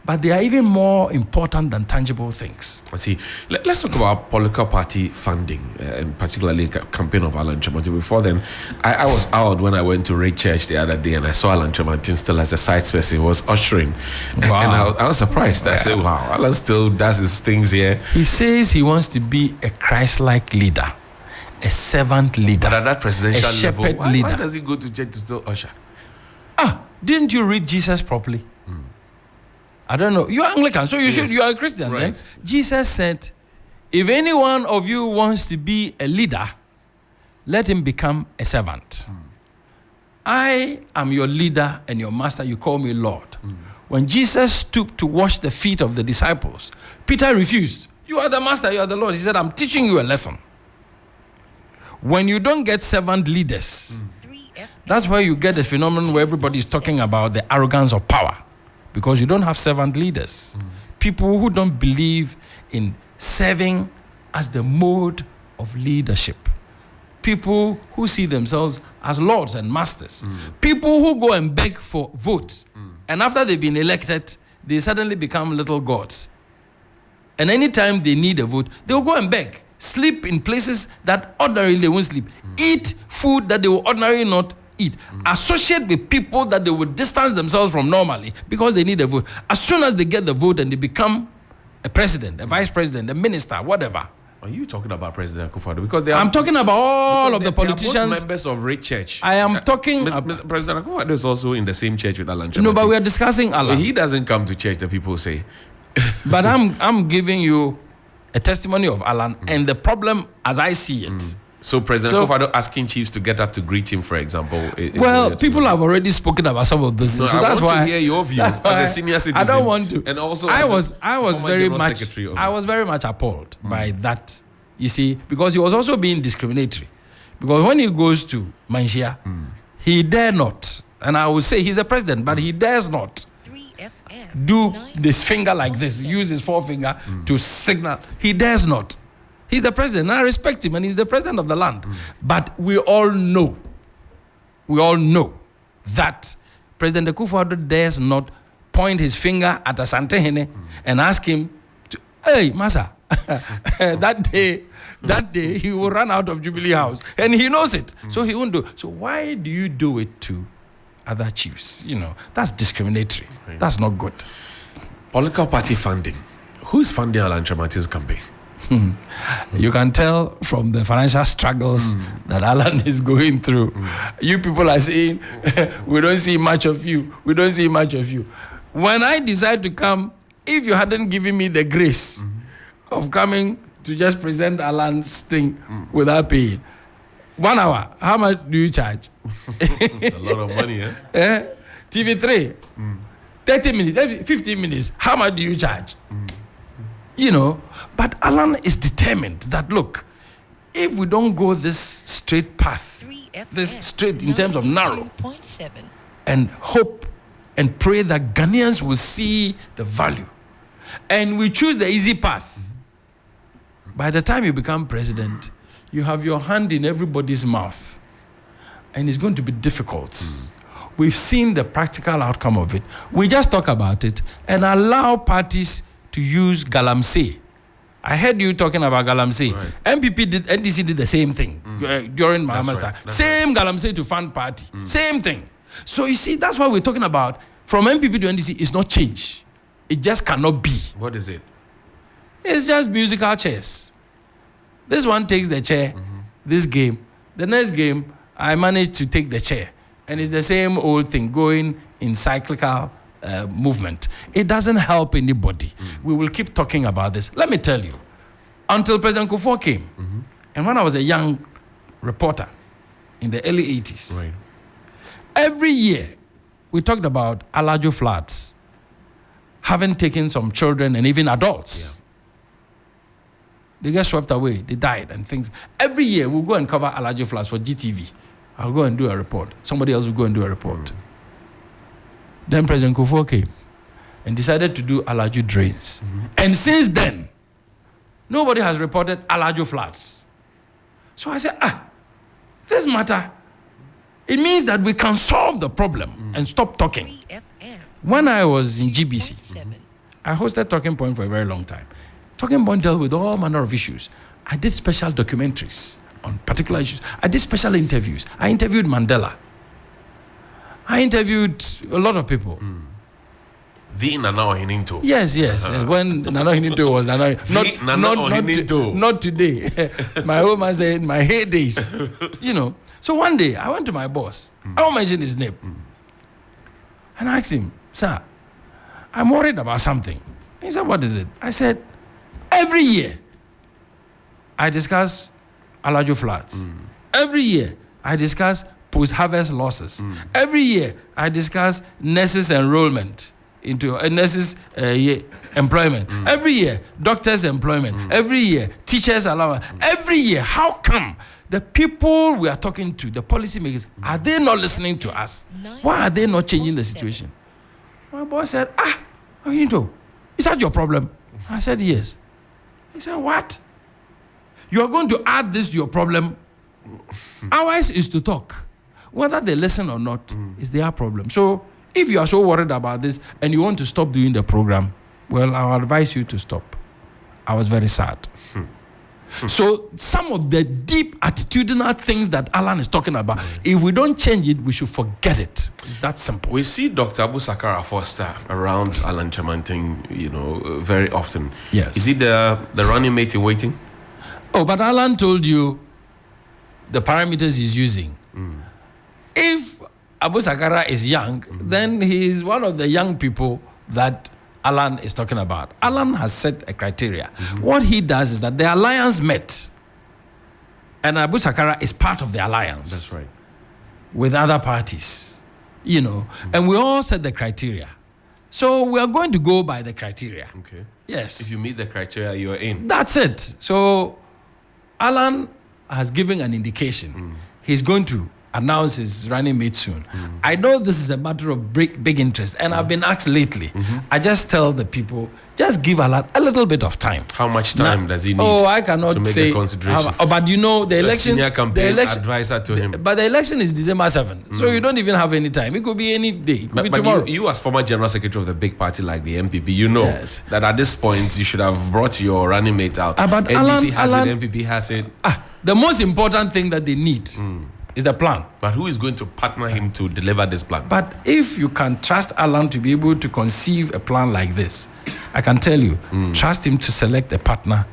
but they are even more important than tangible things. I see. Let's talk about political party funding, and particularly campaign of Alan Tremantin. Before then, I was out when I went to Ray Church the other day, and I saw Alan Tremantin still as a side person. He was ushering. Wow. And I was surprised. I said, wow, Alan still does his things here. He says he wants to be a Christ-like leader, a servant leader, But at that presidential a level, shepherd why leader. does he go to church to still usher? Didn't you read Jesus properly? I don't know. You're Anglican, so you are a Christian, Right. right? Jesus said, if any one of you wants to be a leader, let him become a servant. I am your leader and your master. You call me Lord. When Jesus stooped to wash the feet of the disciples, Peter refused. You are the master, you are the Lord. He said, I'm teaching you a lesson. When you don't get servant leaders, that's why you get a phenomenon where everybody is talking about the arrogance of power, because you don't have servant leaders. People who don't believe in serving as the mode of leadership. People who see themselves as lords and masters. People who go and beg for votes. And after they've been elected, they suddenly become little gods. And anytime they need a vote, they'll go and beg. Sleep in places that ordinarily they won't sleep. Eat food that they will ordinarily not eat. Associate with people that they would distance themselves from normally because they need a vote. As soon as they get the vote and they become a president, a vice president, a minister, whatever. Are you talking about President Akufo-Addo? Because they are, I'm talking about all of the they are both politicians. members of Ray Church. I am talking Mr. President Akufo-Addo is also in the same church with Alan Tremantin. No, but we are discussing Allah. He doesn't come to church, the people say. But I'm giving you a testimony of Alan and the problem as I see it. So President Akufo-Addo asking chiefs to get up to greet him, for example. Well, people have already spoken about some of those things. So I that's want why to hear your view as a senior citizen. I don't want to. And also, I was very much appalled by that. You see, because he was also being discriminatory. Because when he goes to Manshia, he dare not, and I will say he's the president, but he dares not do this finger like this, use his forefinger to signal. He dares not. He's the president, and I respect him, and he's the president of the land. But we all know that President Akufo-Addo dares not point his finger at Asante Hene and ask him to, hey, Masa, that day he will run out of Jubilee House, and he knows it, so he won't do. So why do you do it to other chiefs? You know, that's discriminatory. Right. That's not good. Political party funding. Who's funding Alan Tremantin's campaign? You can tell from the financial struggles that Alan is going through. You people are saying, we don't see much of you. We don't see much of you. When I decide to come, if you hadn't given me the grace of coming to just present Alan's thing without paying, 1 hour, how much do you charge? It's a lot of money, eh? TV3, 30 minutes, 15 minutes, how much do you charge? But Alan is determined that, look, if we don't go this straight path, this straight in terms of narrow, and hope and pray that Ghanaians will see the value, and we choose the easy path, by the time you become president, you have your hand in everybody's mouth, and it's going to be difficult. We've seen the practical outcome of it. We just talk about it and allow parties to use galamsey. I heard you talking about galamsey. Right. NDC did the same thing during Muhammad's time. Same galamsey to fund party. Same thing. So you see, that's what we're talking about. From MPP to NDC, it's not change. It just cannot be. What is it? It's just musical chairs. This one takes the chair, this game. The next game, I managed to take the chair. And it's the same old thing, going in cyclical movement. It doesn't help anybody. We will keep talking about this. Let me tell you, until President Kufuor came, and when I was a young reporter in the early 80s, Right. every year we talked about Alajo floods, having taken some children and even adults. They get swept away, they died and things. Every year we'll go and cover Alajo floods for GTV. I'll go and do a report. Somebody else will go and do a report. Then President Kufuor came and decided to do Alajo drains. And since then, nobody has reported Alajo floods. So I said, this matter, it means that we can solve the problem and stop talking. When I was in GBC, I hosted Talking Point for a very long time. Talking Point dealt with all manner of issues. I did special documentaries on particular issues. I did special interviews. I interviewed Mandela. I interviewed a lot of people. The Nana Ohininto. Yes. When Nana Ohininto was Nana, not today. My old man said, my heydays. So one day, I went to my boss. I won't mention his name. And I asked him, sir, I'm worried about something. He said, what is it? I said, every year, I discuss Alajo floods. Every year, I discuss post-harvest losses. Every year, I discuss nurses' enrollment into nurses' employment. Every year, doctors' employment. Every year, teachers' allowance. Every year, how come the people we are talking to, the policymakers, are they not listening to us? Why are they not changing the situation? My boss said, is that your problem? I said, yes. He said, what? You are going to add this to your problem. Ours is to talk. Whether they listen or not is their problem. So if you are so worried about this and you want to stop doing the program, well, I'll advise you to stop. I was very sad. So some of the deep attitudinal things that Alan is talking about, if we don't change it, we should forget it. It's that simple. We see Dr. Abu Sakara Foster around Alan Chamanting, very often. Yes. Is he the running mate in waiting? Oh, but Alan told you the parameters he's using. If Abu Sakara is young, then he is one of the young people that Alan is talking about. Alan has set a criteria. What he does is that the alliance met, and Abu Sakara is part of the alliance. That's right. With other parties, and we all set the criteria. So we are going to go by the criteria. Okay. Yes. If you meet the criteria, you are in. That's it. So Alan has given an indication. He's going to announce his running mate soon. I know this is a matter of big interest, and I've been asked lately. I just tell the people, just give Alan a little bit of time. How much time does he need? I cannot to make say the consideration? But the election, senior campaign advisor to him. But the election is December 7, so you don't even have any time. It could be any day. It could be tomorrow. You as former general secretary of the big party like the MPP, that at this point you should have brought your running mate out. But NDC has it, MPP has it. The most important thing that they need is the plan. But who is going to partner him to deliver this plan? But if you can trust Alan to be able to conceive a plan like this, I can tell you, trust him to select a partner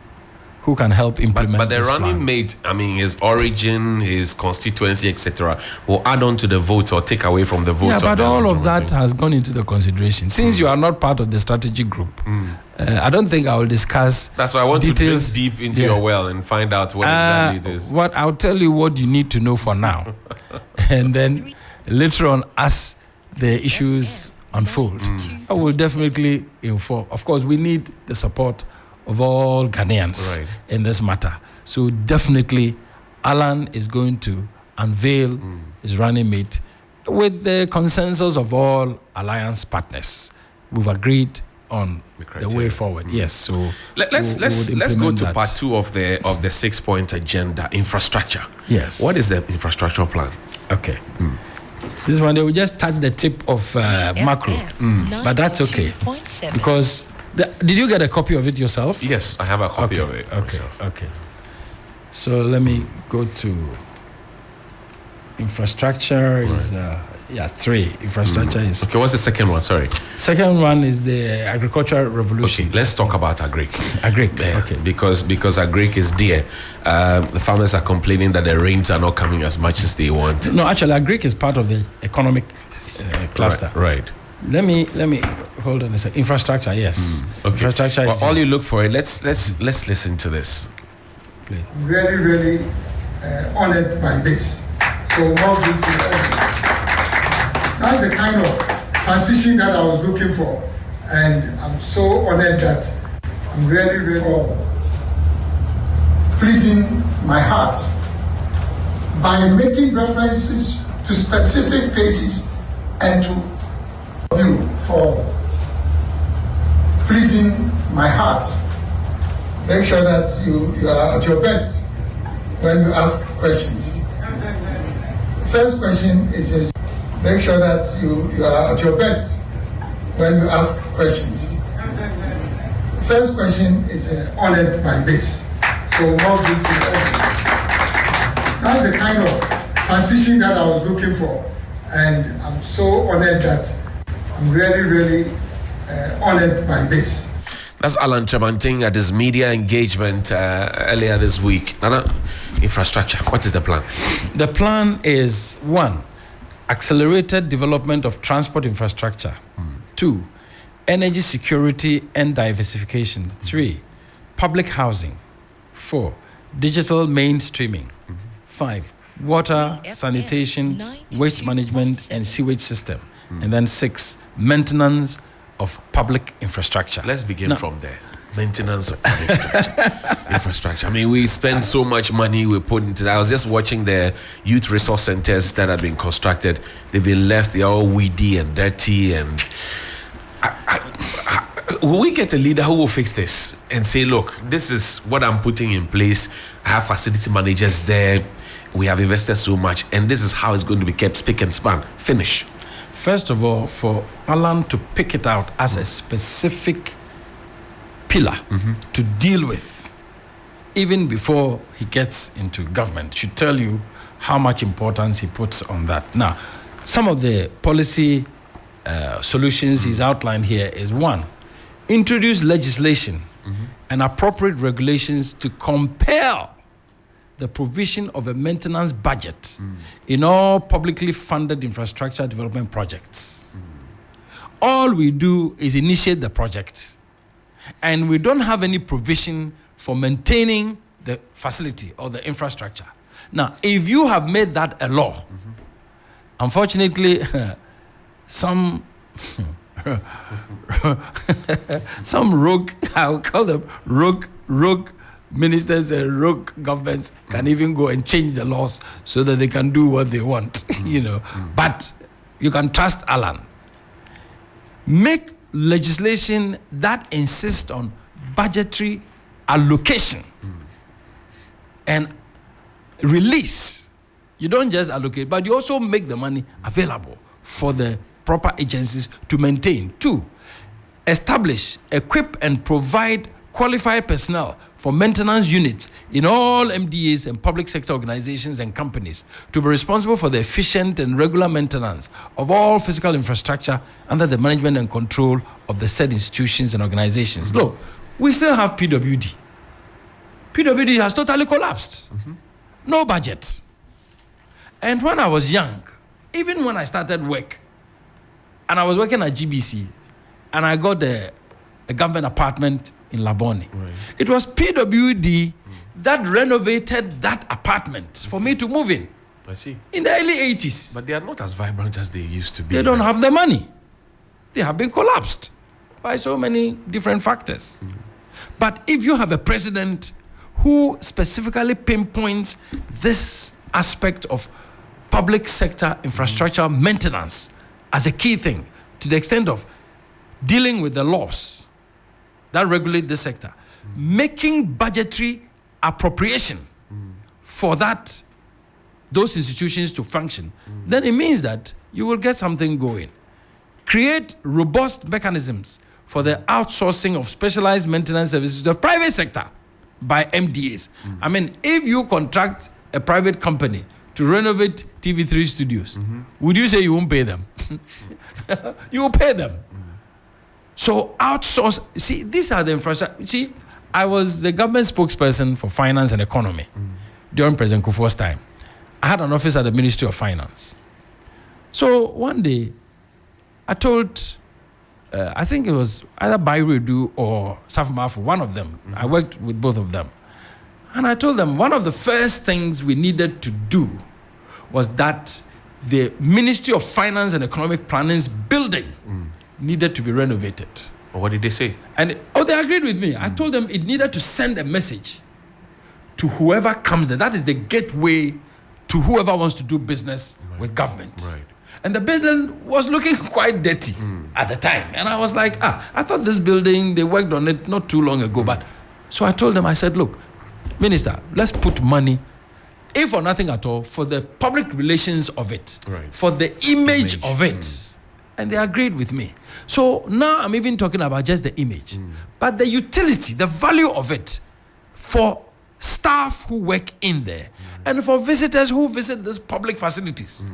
who can help implement But the this running plan. mate, his origin, his constituency, etc., will add on to the votes or take away from the votes. Yeah, but all of that has gone into the consideration. Since you are not part of the strategic group, I don't think I will discuss. That's why I want details. to drink deep into your well and find out what exactly it is. I'll tell you what you need to know for now, and then later on, as the issues unfold, I will definitely inform. Of course, we need the support of all Ghanaians in this matter. So definitely, Alan is going to unveil his running mate with the consensus of all alliance partners. We've agreed on the way forward. Yes, so let's go to part 2 of the 6-point agenda: infrastructure. Yes. What is the infrastructural plan? Okay. This one, they will just touch the tip of macro, but that's okay because did you get a copy of it yourself? Yes, I have a copy of it. Okay. So let me go to infrastructure. Is 3. Infrastructure is okay. What's the second one? Sorry. Second one is the agricultural revolution. Okay, let's talk about agric. Okay. Because agric is dear. The farmers are complaining that the rains are not coming as much as they want. No, actually, agric is part of the economic cluster. Right. Let me hold on a second. Infrastructure, yes. Okay. Infrastructure. Well, all you look for it. Let's listen to this. Please. Really honored by this. So more good to everyone. That's the kind of transition that I was looking for, and I'm so honored that I'm really pleasing my heart by making references to specific pages and to you for pleasing my heart. Make sure that you are at your best when you ask questions. First question is make sure that you are at your best when you ask questions. First question is honored by this. So more good to everyone. That's the kind of transition that I was looking for, and I'm so honored that I'm really honored by this. That's Alan Tremanting at his media engagement earlier this week. Nana, infrastructure. What is the plan? The plan is 1, accelerated development of transport infrastructure. 2, energy security and diversification. 3, public housing. 4, digital mainstreaming. 5, water, sanitation, waste management and sewage system. And then 6, maintenance of public infrastructure. Let's begin from there. Maintenance of public infrastructure. I mean, we spend so much money we put into that. I was just watching the youth resource centers that have been constructed. They've been left, they're all weedy and dirty. And will we get a leader who will fix this and say, look, this is what I'm putting in place. I have facility managers there. We have invested so much, and this is how it's going to be kept spick and span. Finish. First of all, for Alan to pick it out as a specific pillar to deal with, even before he gets into government, should tell you how much importance he puts on that. Now, some of the policy solutions he's outlined here is 1, introduce legislation and appropriate regulations to compel the provision of a maintenance budget in all publicly funded infrastructure development projects. All we do is initiate the project, and we don't have any provision for maintaining the facility or the infrastructure. Now, if you have made that a law, unfortunately, some rogue, I'll call them rogue ministers and rogue governments can even go and change the laws so that they can do what they want, But you can trust Alan. Make legislation that insists on budgetary allocation and release. You don't just allocate, but you also make the money available for the proper agencies to maintain. 2, establish, equip, and provide qualified personnel for maintenance units in all MDAs and public sector organizations and companies to be responsible for the efficient and regular maintenance of all physical infrastructure under the management and control of the said institutions and organizations. Look, we still have PWD. PWD has totally collapsed. No budget. And when I was young, even when I started work, and I was working at GBC, and I got a government apartment in Labone. Right. It was PWD that renovated that apartment for me to move in. I see. In the early 80s. But they are not as vibrant as they used to be. They don't have the money. They have been collapsed by so many different factors. But if you have a president who specifically pinpoints this aspect of public sector infrastructure maintenance as a key thing, to the extent of dealing with the laws that regulate this sector, making budgetary appropriation for those institutions to function, then it means that you will get something going. Create robust mechanisms for the outsourcing of specialized maintenance services to the private sector by MDAs. I mean, if you contract a private company to renovate TV3 studios, would you say you won't pay them? You will pay them. So outsource. See, these are the infrastructure. See, I was the government spokesperson for finance and economy during President Kufuor's time. I had an office at the Ministry of Finance. So one day, I told, I think it was either Bairedu or Safmafu, one of them. I worked with both of them. And I told them one of the first things we needed to do was that the Ministry of Finance and Economic Planning's building needed to be renovated. Well, what did they say? And they agreed with me. I told them it needed to send a message to whoever comes there. That is the gateway to whoever wants to do business with government. Right. And the building was looking quite dirty at the time. And I was like, I thought this building, they worked on it not too long ago. But so I told them, I said, look, Minister, let's put money, if for nothing at all, for the public relations of it, for the image of it. And they agreed with me. So now I'm even talking about just the image. But the utility, the value of it for staff who work in there and for visitors who visit these public facilities.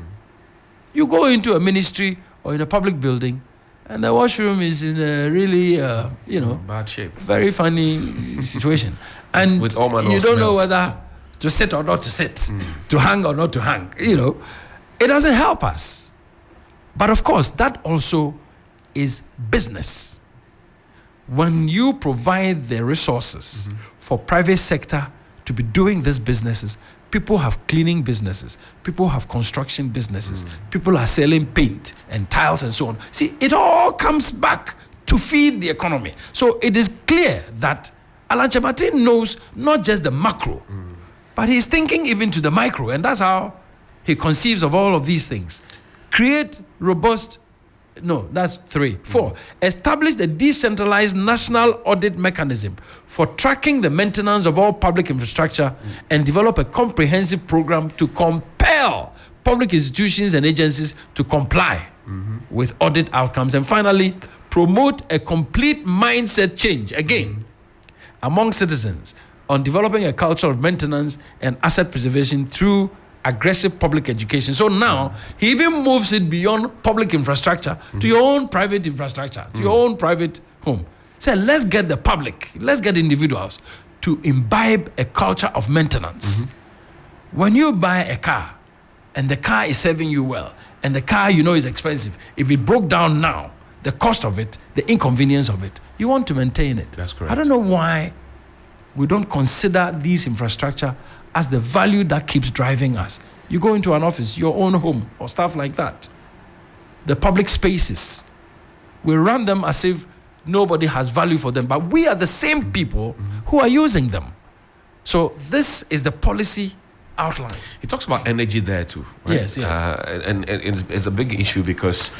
You go into a ministry or in a public building and the washroom is in a really, bad shape. Very funny situation. And with all manner you of don't know smells. whether to sit or not to sit, to hang or not to hang. It doesn't help us. But of course, that also is business. When you provide the resources for private sector to be doing these businesses, people have cleaning businesses, people have construction businesses, people are selling paint and tiles and so on. See, it all comes back to feed the economy. So it is clear that Alan Chemate knows not just the macro, but he's thinking even to the micro, and that's how he conceives of all of these things. Create robust, that's 3. 4, establish the decentralized national audit mechanism for tracking the maintenance of all public infrastructure and develop a comprehensive program to compel public institutions and agencies to comply with audit outcomes. And finally, promote a complete mindset change, again, among citizens on developing a culture of maintenance and asset preservation through aggressive public education. So now he even moves it beyond public infrastructure to your own private infrastructure, to your own private home. So let's get the public, let's get individuals to imbibe a culture of maintenance. When you buy a car and the car is serving you well and the car is expensive, if it broke down now, the cost of it, the inconvenience of it, you want to maintain it. That's correct. I don't know why we don't consider these infrastructure as the value that keeps driving us. You go into an office, your own home, or stuff like that. The public spaces, we run them as if nobody has value for them, but we are the same people who are using them. So this is the policy outline. He talks about energy there too, right? Yes. And it's a big issue because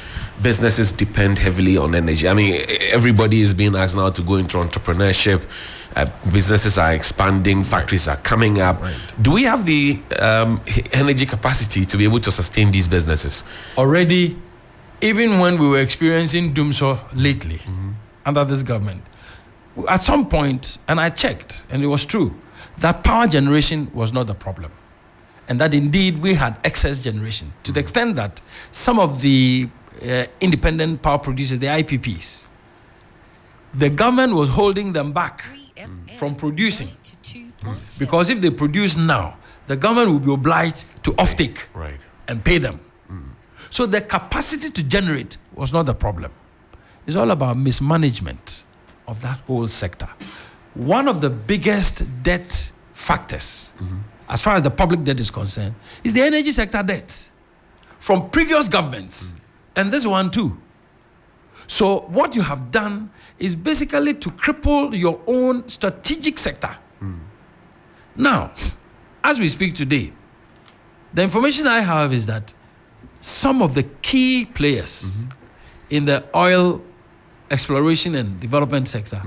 businesses depend heavily on energy. I mean, everybody is being asked now to go into entrepreneurship. Businesses are expanding, factories are coming up. Do we have the energy capacity to be able to sustain these businesses? Already, even when we were experiencing doomsday lately under this government, at some point, and I checked, and it was true, that power generation was not the problem. And that indeed we had excess generation to the extent that some of the independent power producers, the IPPs, the government was holding them back from producing. Because if they produce now, the government will be obliged to offtake and pay them. So the capacity to generate was not the problem. It's all about mismanagement of that whole sector. One of the biggest debt factors, as far as the public debt is concerned, is the energy sector debt from previous governments, and this one too. So what you have done is basically to cripple your own strategic sector. Now, as we speak today, the information I have is that some of the key players in the oil exploration and development sector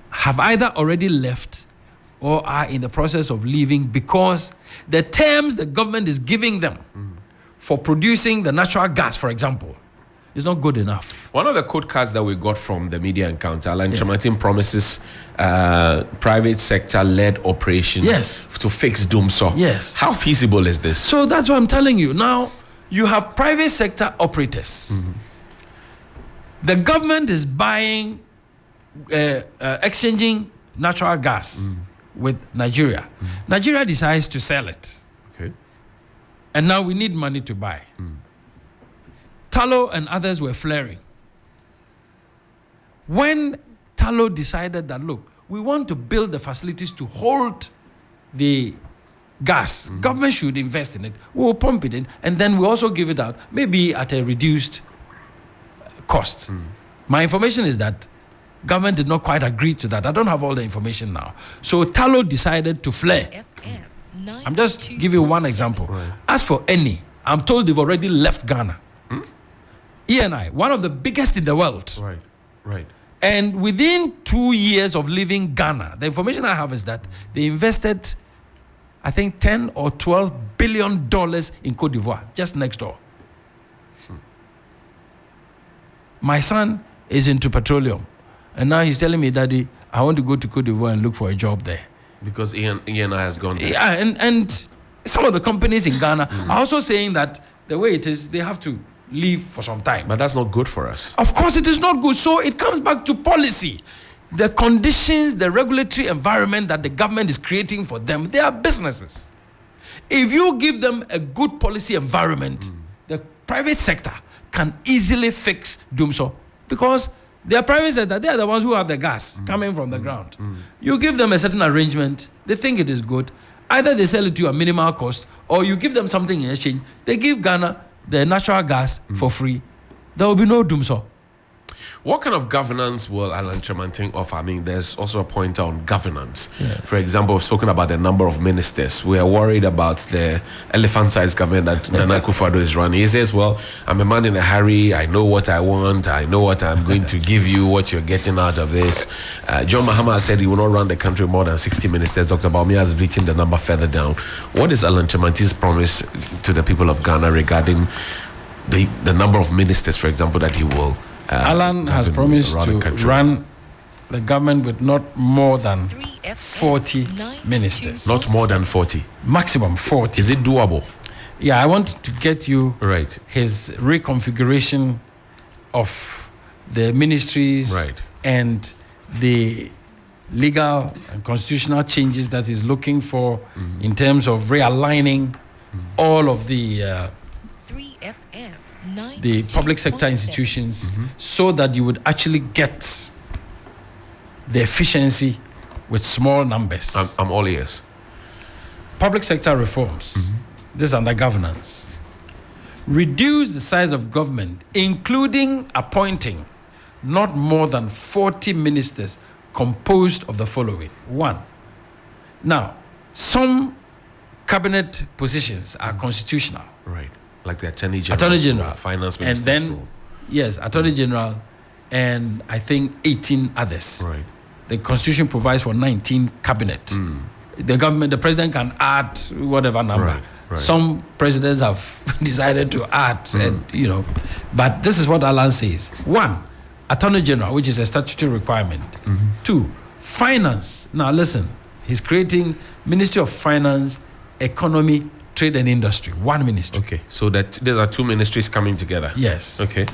have either already left or are in the process of leaving because the terms the government is giving them for producing the natural gas, for example, is not good enough. One of the code cards that we got from the media encounter, Alan Chamatin promises private sector-led operation to fix Dumso. Yes. How feasible is this? So that's what I'm telling you. Now, you have private sector operators. The government is buying, exchanging natural gas with Nigeria. Nigeria decides to sell it. Okay. And now we need money to buy. Tallow and others were flaring. When Tallow decided that, look, we want to build the facilities to hold the gas, government should invest in it, we'll pump it in, and then we also give it out, maybe at a reduced cost. My information is that government did not quite agree to that. I don't have all the information now. So Tallow decided to flare. I'm just giving you one example. Right. As for Eni, I'm told they've already left Ghana. ENI, one of the biggest in the world. Right. And within 2 years of leaving Ghana, the information I have is that they invested, I think, $10 or $12 billion in Cote d'Ivoire, just next door. My son is into petroleum. And now he's telling me, Daddy, I want to go to Cote d'Ivoire and look for a job there. Because ENI has gone there. Yeah, and some of the companies in Ghana are also saying that the way it is, they have to leave for some time. But that's not good for us. Of course, it is not good. So it comes back to policy. The conditions, the regulatory environment that the government is creating for them, they are businesses. If you give them a good policy environment, the private sector can easily fix Dumso because they are private sector. They are the ones who have the gas coming from the ground. You give them a certain arrangement, they think it is good. Either they sell it to you at minimal cost or you give them something in exchange. They give Ghana the natural gas for free. There will be no Dumso. What kind of governance will Alan Chamatin offer? I mean, there's also a point on governance. For example, we've spoken about the number of ministers. We are worried about the elephant-sized government that Nana Akufo-Addo is running. He says, well, I'm a man in a hurry. I know what I want. I know what I'm going to give you, what you're getting out of this. John Mahama said he will not run the country more than 60 ministers. Dr. Bawumia has beaten the number further down. What is Alan Chamatin's promise to the people of Ghana regarding the number of ministers, for example, that he will Alan has promised to run the government with not more than 40 ministers. Not more than 40? Maximum 40. Is it doable? Yeah, I want to get you right his reconfiguration of the ministries and the legal and constitutional changes that he's looking for in terms of realigning all of the public sector institutions so that you would actually get the efficiency with small numbers. I'm all ears. Public sector reforms, this is under governance. Reduce the size of government, including appointing not more than 40 ministers composed of the following. 1. Now, some cabinet positions are constitutional. Right. Like the Attorney General. Finance Minister. And then, yes, Attorney General and I think 18 others. Right. The Constitution provides for 19 cabinet. The government, the president can add whatever number. Right. Some presidents have decided to add, and, but this is what Alan says. 1, Attorney General, which is a statutory requirement. 2, Finance. Now listen, he's creating Ministry of Finance, Economy, Trade and Industry. 1 ministry. Okay, so that there are 2 ministries coming together. Yes. Okay.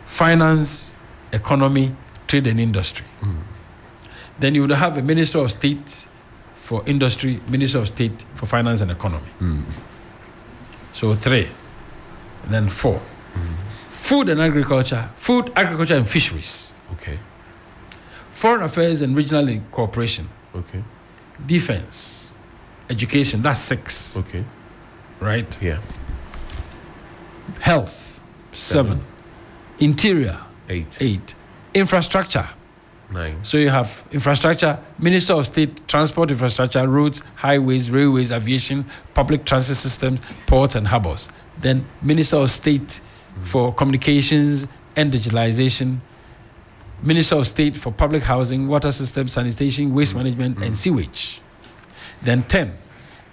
Finance, Economy, Trade and Industry. Then you would have a Minister of State for Industry, Minister of State for Finance and Economy. So 3. And then 4. Food, Agriculture and Fisheries. Okay. Foreign Affairs and Regional Cooperation. Okay. Defense, Education, that's 6. Okay. Right? Yeah. Health, 7. Interior, 8. 8. Infrastructure. 9. So you have infrastructure, Minister of State, Transport Infrastructure, Roads, Highways, Railways, Aviation, Public Transit Systems, Ports and Harbours. Then Minister of State for Communications and Digitalization, Minister of State for Public Housing, Water Systems, Sanitation, Waste Management and Sewage. Then 10,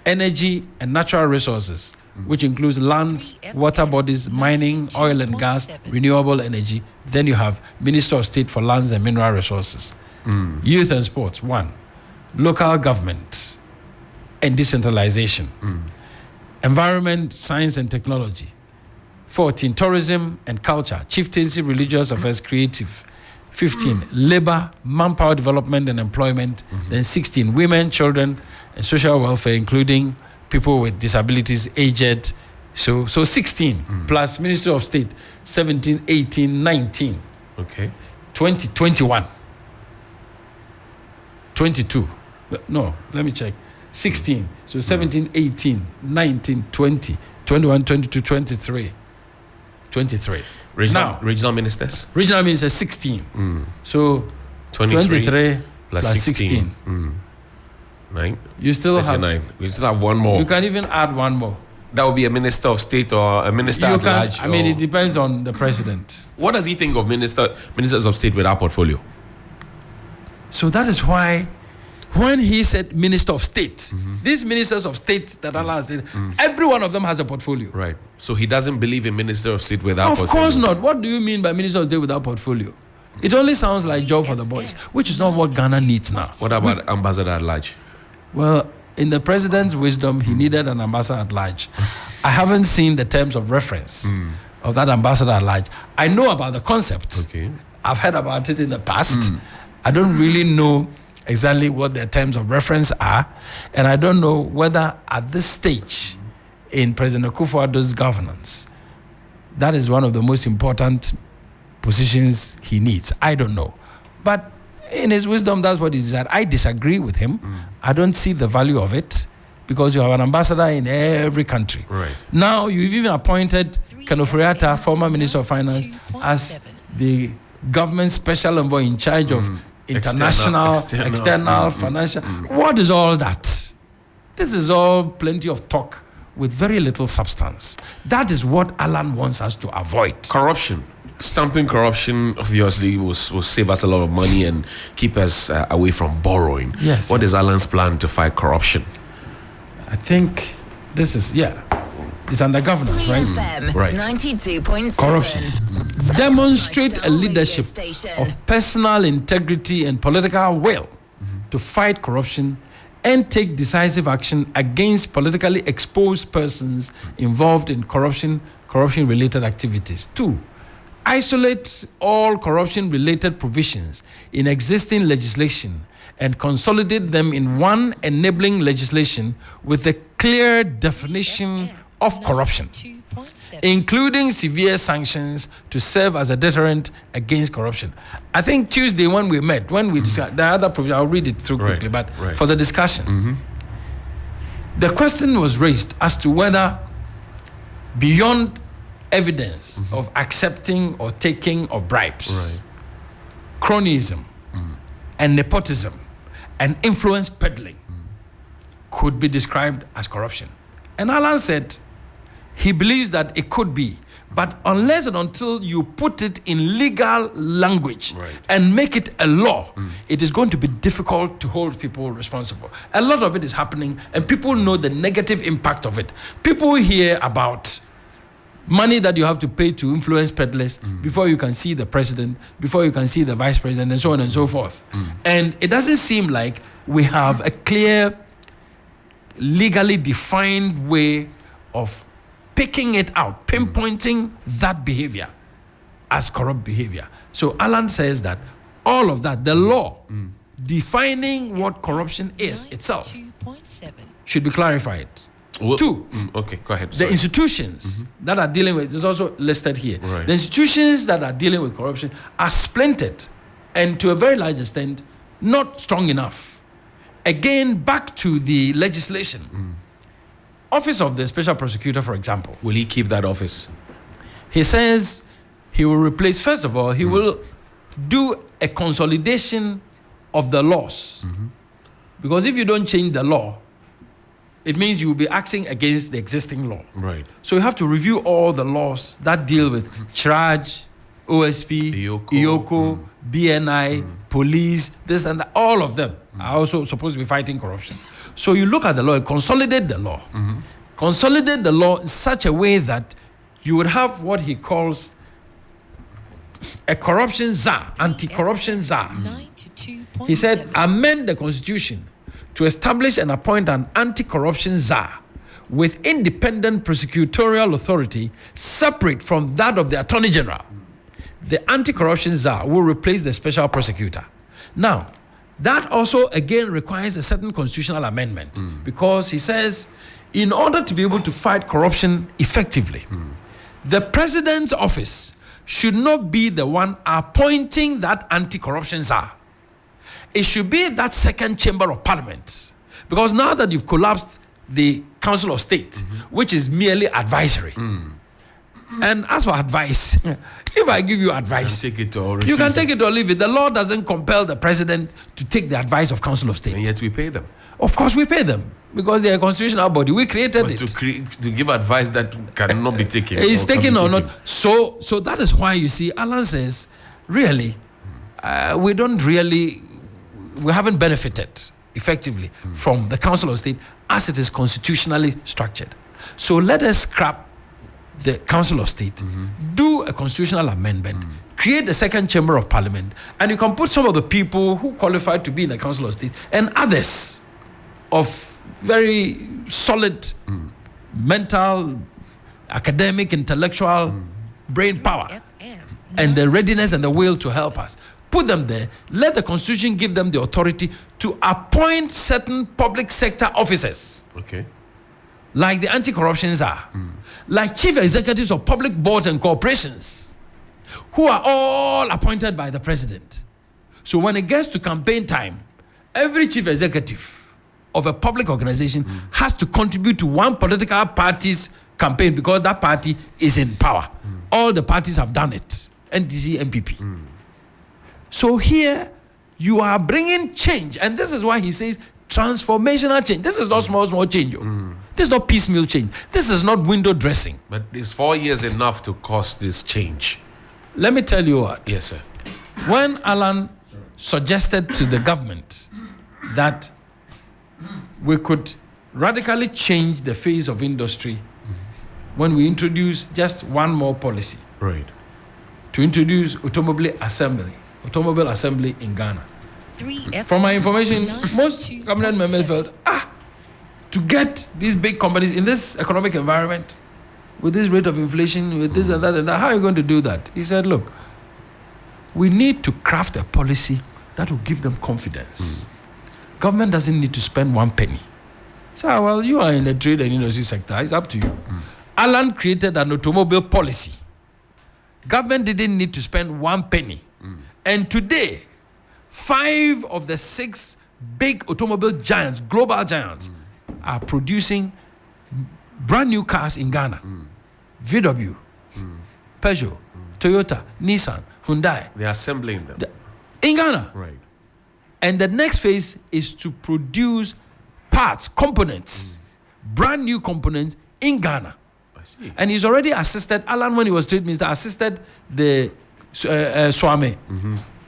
Energy and Natural Resources, which includes lands, water bodies, mining, oil and gas, renewable energy. Then you have Minister of State for Lands and Mineral Resources. Youth and Sports, 1. Local government and decentralization. Environment, Science and Technology. 14, Tourism and Culture, Chieftaincy, Religious Affairs, Creative. 15, Labor, Manpower Development and Employment. Then 16, Women, Children and Social Welfare, including people with disabilities, aged. So 16 plus Ministry of State, 17, 18, 19. Okay. 20, 21. 22. No, let me check. 16. So 17, 18, 19, 20, 21, 22, 23. 23. Regional ministers? Regional ministers, 16. So 23 plus 16. 9. You still have 9. We still have one more. You can even add one more. That would be a minister of state or a minister at large. I mean, it depends on the president. What does he think of ministers of state with our portfolio? So that is why when he said minister of state, these ministers of state that Allah has said, every one of them has a portfolio. Right. So he doesn't believe in minister of state without portfolio. Of course not. What do you mean by minister of state without portfolio? It only sounds like job for the boys, which is not what Ghana needs now. What about ambassador at large? Well, in the president's wisdom, he needed an ambassador at large. I haven't seen the terms of reference of that ambassador at large. I know about the concept. Okay. I've heard about it in the past. I don't really know exactly what their terms of reference are. And I don't know whether at this stage in President Akufo-Addo's governance, that is one of the most important positions he needs. I don't know. But in his wisdom, that's what he decided. I disagree with him. I don't see the value of it because you have an ambassador in every country. Right. Now, you've even appointed Ken Ofori-Atta, former Minister of Finance, as the government special envoy in charge of international, external, financial. What is all that? This is all plenty of talk with very little substance. That is what Alan wants us to avoid. Corruption. Stamping corruption obviously will save us a lot of money and keep us away from borrowing. Yes. What is Alan's plan to fight corruption? I think this is, it's under governance, right? Right. 92.7. Corruption. Demonstrate a leadership of personal integrity and political will to fight corruption and take decisive action against politically exposed persons involved in corruption-related activities. 2, isolate all corruption-related provisions in existing legislation and consolidate them in one enabling legislation with a clear definition of corruption, including severe sanctions to serve as a deterrent against corruption. I think Tuesday when we met, when we discussed the other provision, I'll read it through quickly, but for the discussion, the question was raised as to whether beyond evidence of accepting or taking of bribes, cronyism and nepotism and influence peddling could be described as corruption. And Alan said he believes that it could be, but unless and until you put it in legal language and make it a law, it is going to be difficult to hold people responsible. A lot of it is happening and people know the negative impact of it. People hear about money that you have to pay to influence peddlers before you can see the president, before you can see the vice president, and so on and so forth. And it doesn't seem like we have a clear, legally defined way of picking it out, pinpointing that behavior as corrupt behavior. So Alan says that all of that, the law defining what corruption is itself, should be clarified. Well, 2, okay, go ahead. the institutions that are dealing with, it's also listed here. The institutions that are dealing with corruption are splintered and to a very large extent, not strong enough. Again, back to the legislation. Office of the Special Prosecutor, for example. Will he keep that office? He says he will replace, first of all, he will do a consolidation of the laws. Because if you don't change the law, it means you will be acting against the existing law. Right. So you have to review all the laws that deal with charge, OSP, IOCO, BNI, police, this and that. All of them are also supposed to be fighting corruption. So you look at the law and consolidate the law. Consolidate the law in such a way that you would have what he calls a corruption czar, anti-corruption czar. He said, amend the constitution to establish and appoint an anti-corruption czar with independent prosecutorial authority separate from that of the Attorney General. The anti-corruption czar will replace the special prosecutor. Now, that also again requires a certain constitutional amendment because he says, in order to be able to fight corruption effectively, the president's office should not be the one appointing that anti-corruption czar. It should be that second chamber of parliament. Because now that you've collapsed the Council of State, which is merely advisory. And as for advice, if I give you advice, Take it or you can refuse take it or leave it. The law doesn't compel the president to take the advice of Council of State. and yet we pay them. Of course, we pay them because they are a constitutional body. We created But it. to give advice that cannot be taken. It's can taken be or taken. not. So that is why you see, Alan says, really, we haven't benefited effectively from the Council of State as it is constitutionally structured. So let us scrap the Council of State, do a constitutional amendment, create a second chamber of parliament, and you can put some of the people who qualify to be in the Council of State and others of very solid mental, academic, intellectual brain power and the readiness and the will to help us. Put them there. Let the Constitution give them the authority to appoint certain public sector officers, Okay. like the anti-corruption czar, like chief executives of public boards and corporations, who are all appointed by the president. So when it gets to campaign time, every chief executive of a public organization has to contribute to one political party's campaign because that party is in power. All the parties have done it. NDC, MPP. So here you are bringing change, and this is why he says transformational change. This is not small change. This is not piecemeal change. This is not window dressing. But is 4 years enough to cause this change? Let me tell you what. Yes, sir. When Alan suggested to the government that we could radically change the face of industry when we introduce just one more policy, Right. to introduce automobile assembly in Ghana. From my information, most cabinet members felt, to get these big companies in this economic environment, with this rate of inflation, with this and that, how are you going to do that? He said, look, we need to craft a policy that will give them confidence. Government doesn't need to spend 1 penny. So, well, you are in the trade and industry sector, it's up to you. Alan created an automobile policy. Government didn't need to spend 1 penny. And today, 5 of the 6 big automobile giants, global giants, are producing brand new cars in Ghana. VW, Peugeot, Toyota, Nissan, Hyundai. They're assembling them. In Ghana. Right. And the next phase is to produce parts, components, brand new components in Ghana. I see. And he's already assisted, Alan, when he was trade minister, assisted the Swame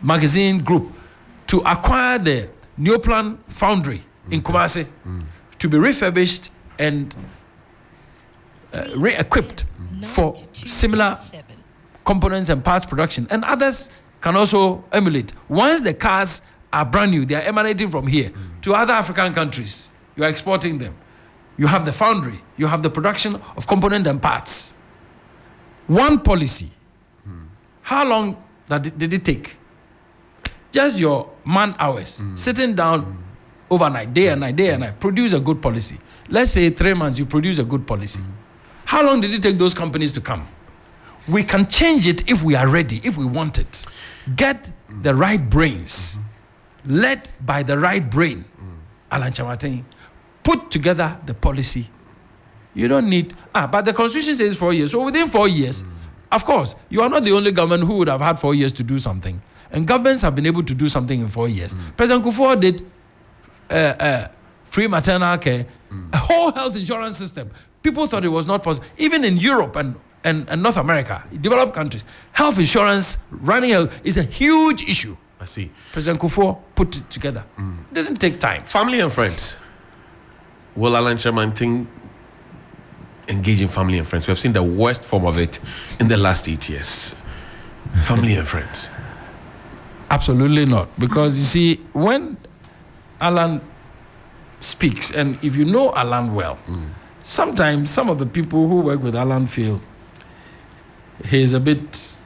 magazine group to acquire the Neoplan foundry in Kumasi to be refurbished and re-equipped for similar components and parts production. And others can also emulate. Once the cars are brand new, they are emanating from here to other African countries. You are exporting them. You have the foundry. You have the production of component and parts. One policy. How long did it take? Just your man hours, sitting down overnight, day and night, produce a good policy. Let's say 3 months, you produce a good policy. How long did it take those companies to come? We can change it if we are ready, if we want it. Get the right brains, led by the right brain, Alan Chamatin, put together the policy. You don't need, but the Constitution says 4 years. So within 4 years, Of course, you are not the only government who would have had 4 years to do something. And governments have been able to do something in 4 years. President Kufuor did free maternal care, a whole health insurance system. People thought it was not possible. Even in Europe and North America, developed countries, health insurance, running health is a huge issue. I see. President Kufuor put it together. It didn't take time. Family and friends. Will Alan Kyerematen engage in family and friends? We have seen the worst form of it in the last 8 years. Family and friends. Absolutely not. Because you see, when Alan speaks, and if you know Alan well, sometimes some of the people who work with Alan feel he's a bit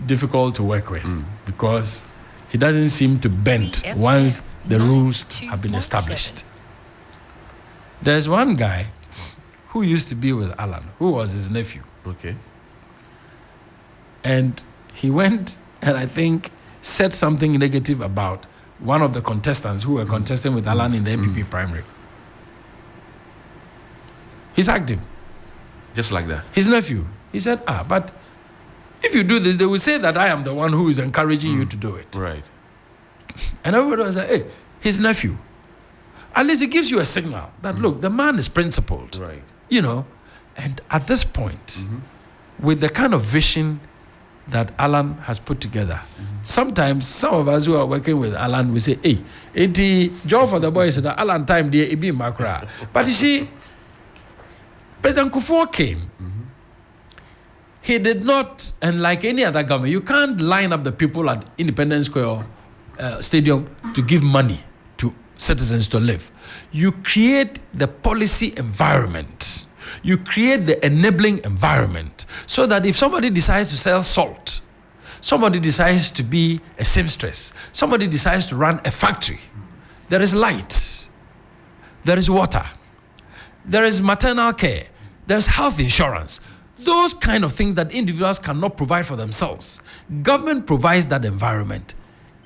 difficult to work with because he doesn't seem to bend once the rules have been established. There's one guy who used to be with Alan, who was his nephew. Okay. And he went and I think said something negative about one of the contestants who were contesting with Alan in the MPP primary. He sacked him. Just like that. His nephew. He said, but if you do this, they will say that I am the one who is encouraging you to do it. Right. And everybody was like, hey, his nephew. At least it gives you a signal that, look, the man is principled. Right. You know, and at this point, with the kind of vision that Alan has put together, sometimes some of us who are working with Alan, we say, hey, it's job for the boys that Alan time there, it be macra. But you see, President Kufuor came. He did not, and like any other government, you can't line up the people at Independence Square Stadium to give money to citizens to live. You create the policy environment. You create the enabling environment so that if somebody decides to sell salt, somebody decides to be a seamstress, somebody decides to run a factory, there is light, there is water, there is maternal care, there's health insurance. Those kind of things that individuals cannot provide for themselves. Government provides that environment.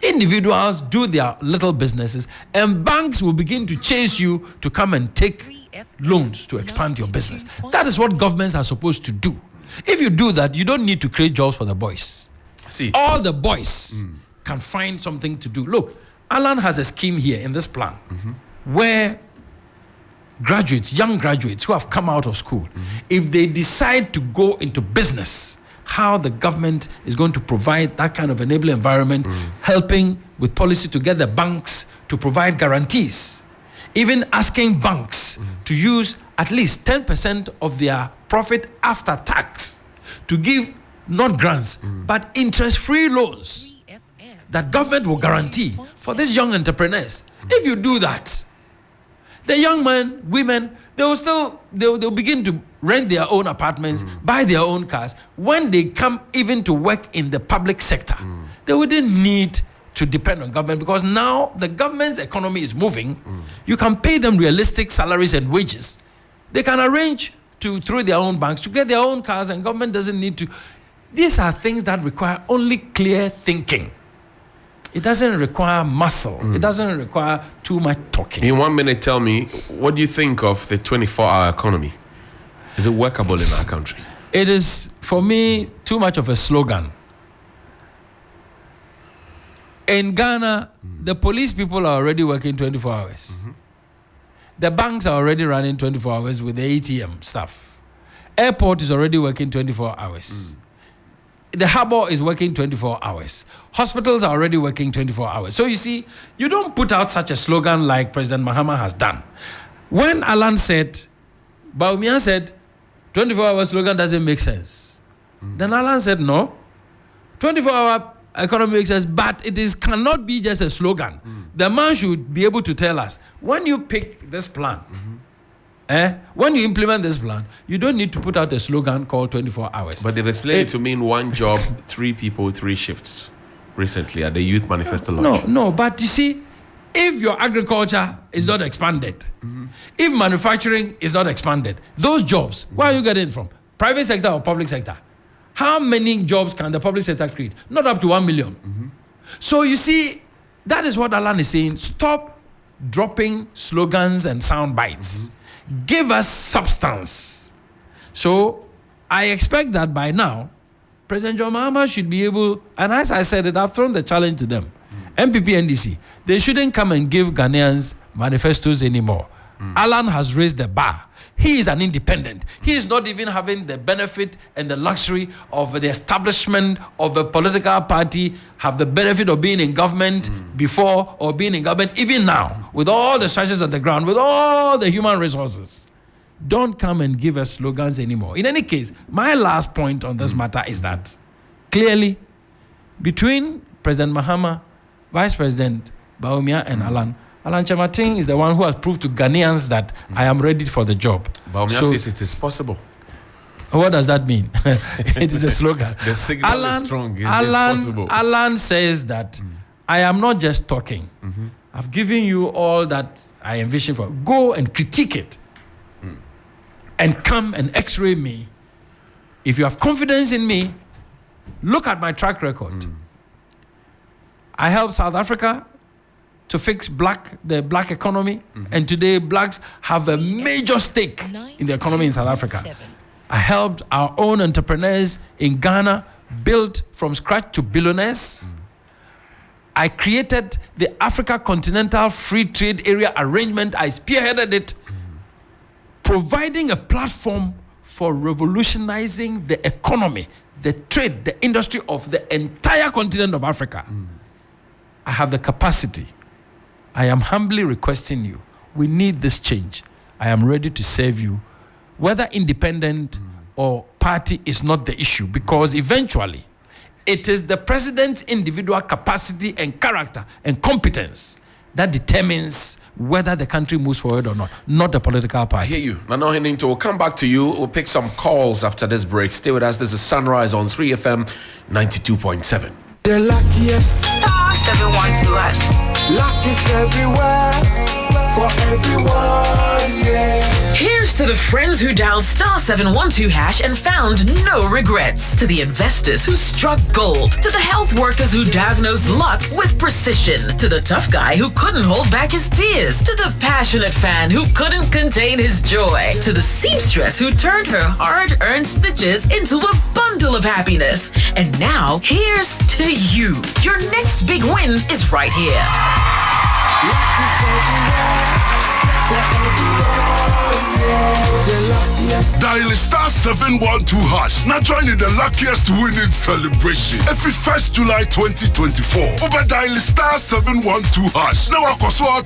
Individuals do their little businesses, and banks will begin to chase you to come and take loans to expand your business. That is what governments are supposed to do. If you do that, you don't need to create jobs for the boys. See, all the boys can find something to do. Look, Alan has a scheme here in this plan where graduates, young graduates who have come out of school, if they decide to go into business, how the government is going to provide that kind of enabling environment, helping with policy to get the banks to provide guarantees, even asking banks to use at least 10% of their profit after tax to give not grants, but interest-free loans that government will guarantee for these young entrepreneurs. If you do that, the young men, women, they'll begin to rent their own apartments, buy their own cars. When they come even to work in the public sector, they wouldn't need to depend on government because now the government's economy is moving. You can pay them realistic salaries and wages. They can arrange through their own banks to get their own cars, and government doesn't need to. These are things that require only clear thinking. It doesn't require muscle. It doesn't require too much talking. In 1 minute, tell me, what do you think of the 24-hour economy? Is it workable in our country? It is, for me, too much of a slogan. In Ghana, the police people are already working 24 hours. The banks are already running 24 hours with the ATM stuff. Airport is already working 24 hours. The harbor is working 24 hours. Hospitals are already working 24 hours. So you see, you don't put out such a slogan like President Mahama has done. When Alan said, Baumia said, 24-hour slogan doesn't make sense. Then Alan said, no, 24-hour economy makes sense, but cannot be just a slogan. The man should be able to tell us, when you pick this plan, when you implement this plan, you don't need to put out a slogan called 24 hours. But they've explained it to mean one job, 3 people, 3 shifts recently at the Youth Manifesto launch. No, but you see, if your agriculture is not expanded, if manufacturing is not expanded, those jobs, where are you getting it from? Private sector or public sector? How many jobs can the public sector create? Not up to 1 million. So you see, that is what Alan is saying. Stop dropping slogans and sound bites. Give us substance. So I expect that by now, President John Mahama should be able, and as I said it, I've thrown the challenge to them. MPP, NDC, they shouldn't come and give Ghanaians manifestos anymore. Alan has raised the bar. He is an independent. He is not even having the benefit and the luxury of the establishment of a political party, have the benefit of being in government before or being in government even now, with all the structures on the ground, with all the human resources. Don't come and give us slogans anymore. In any case, my last point on this matter is that clearly between President Mahama, Vice President Bawumia and Alan Kyerematen is the one who has proved to Ghanaians that I am ready for the job. Bawumia says it is possible. What does that mean? It is a slogan. The signal is strong. It's possible. Alan says that I am not just talking. I've given you all that I envision for. Go and critique it. And come and x-ray me. If you have confidence in me, look at my track record. I helped South Africa to fix the black economy, and today blacks have a major stake in the economy in South Africa. I helped our own entrepreneurs in Ghana build from scratch to billionaires. I created the Africa Continental Free Trade Area Arrangement. I spearheaded it, providing a platform for revolutionizing the economy, the trade, the industry of the entire continent of Africa. I have the capacity. I am humbly requesting you. We need this change. I am ready to serve you. Whether independent or party is not the issue, because eventually it is the president's individual capacity and character and competence that determines whether the country moves forward or not the political party. I hear you. Nano Heninto, we'll come back to you. We'll pick some calls after this break. Stay with us. This is Sunrise on 3FM 92.7. The luckiest. Star 712 hash. Luck is everywhere. For everyone, yeah. Here's to the friends who dialed star 712 hash and found no regrets. To the investors who struck gold. To the health workers who diagnosed luck with precision. To the tough guy who couldn't hold back his tears. To the passionate fan who couldn't contain his joy. To the seamstress who turned her hard-earned stitches into a bundle of happiness. And now, here's to you. Your next big win is right here. Luck is everywhere. For everyone, yeah. The luckiest. Dial star 712 hash. Now join in the luckiest winning celebration. Every 1st July 2024. Over dial star 712 hash. Now I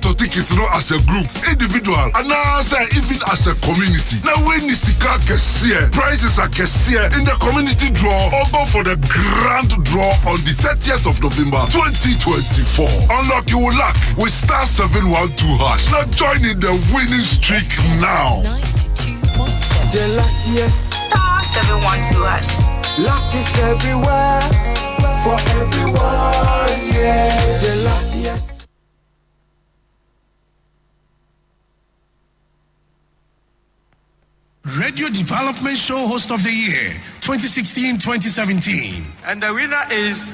to take it as a group, individual, and now even as a community. Now when you see prizes are in the community draw, or go for the grand draw on the 30th of November 2024. Unlock your luck with star 712 hash. Now join in the winning streak now. 92.7. The luckiest. Star 712 hash. Luck is everywhere. For everyone, yeah. The luckiest. Radio Development Show Host of the Year 2016-2017. And the winner is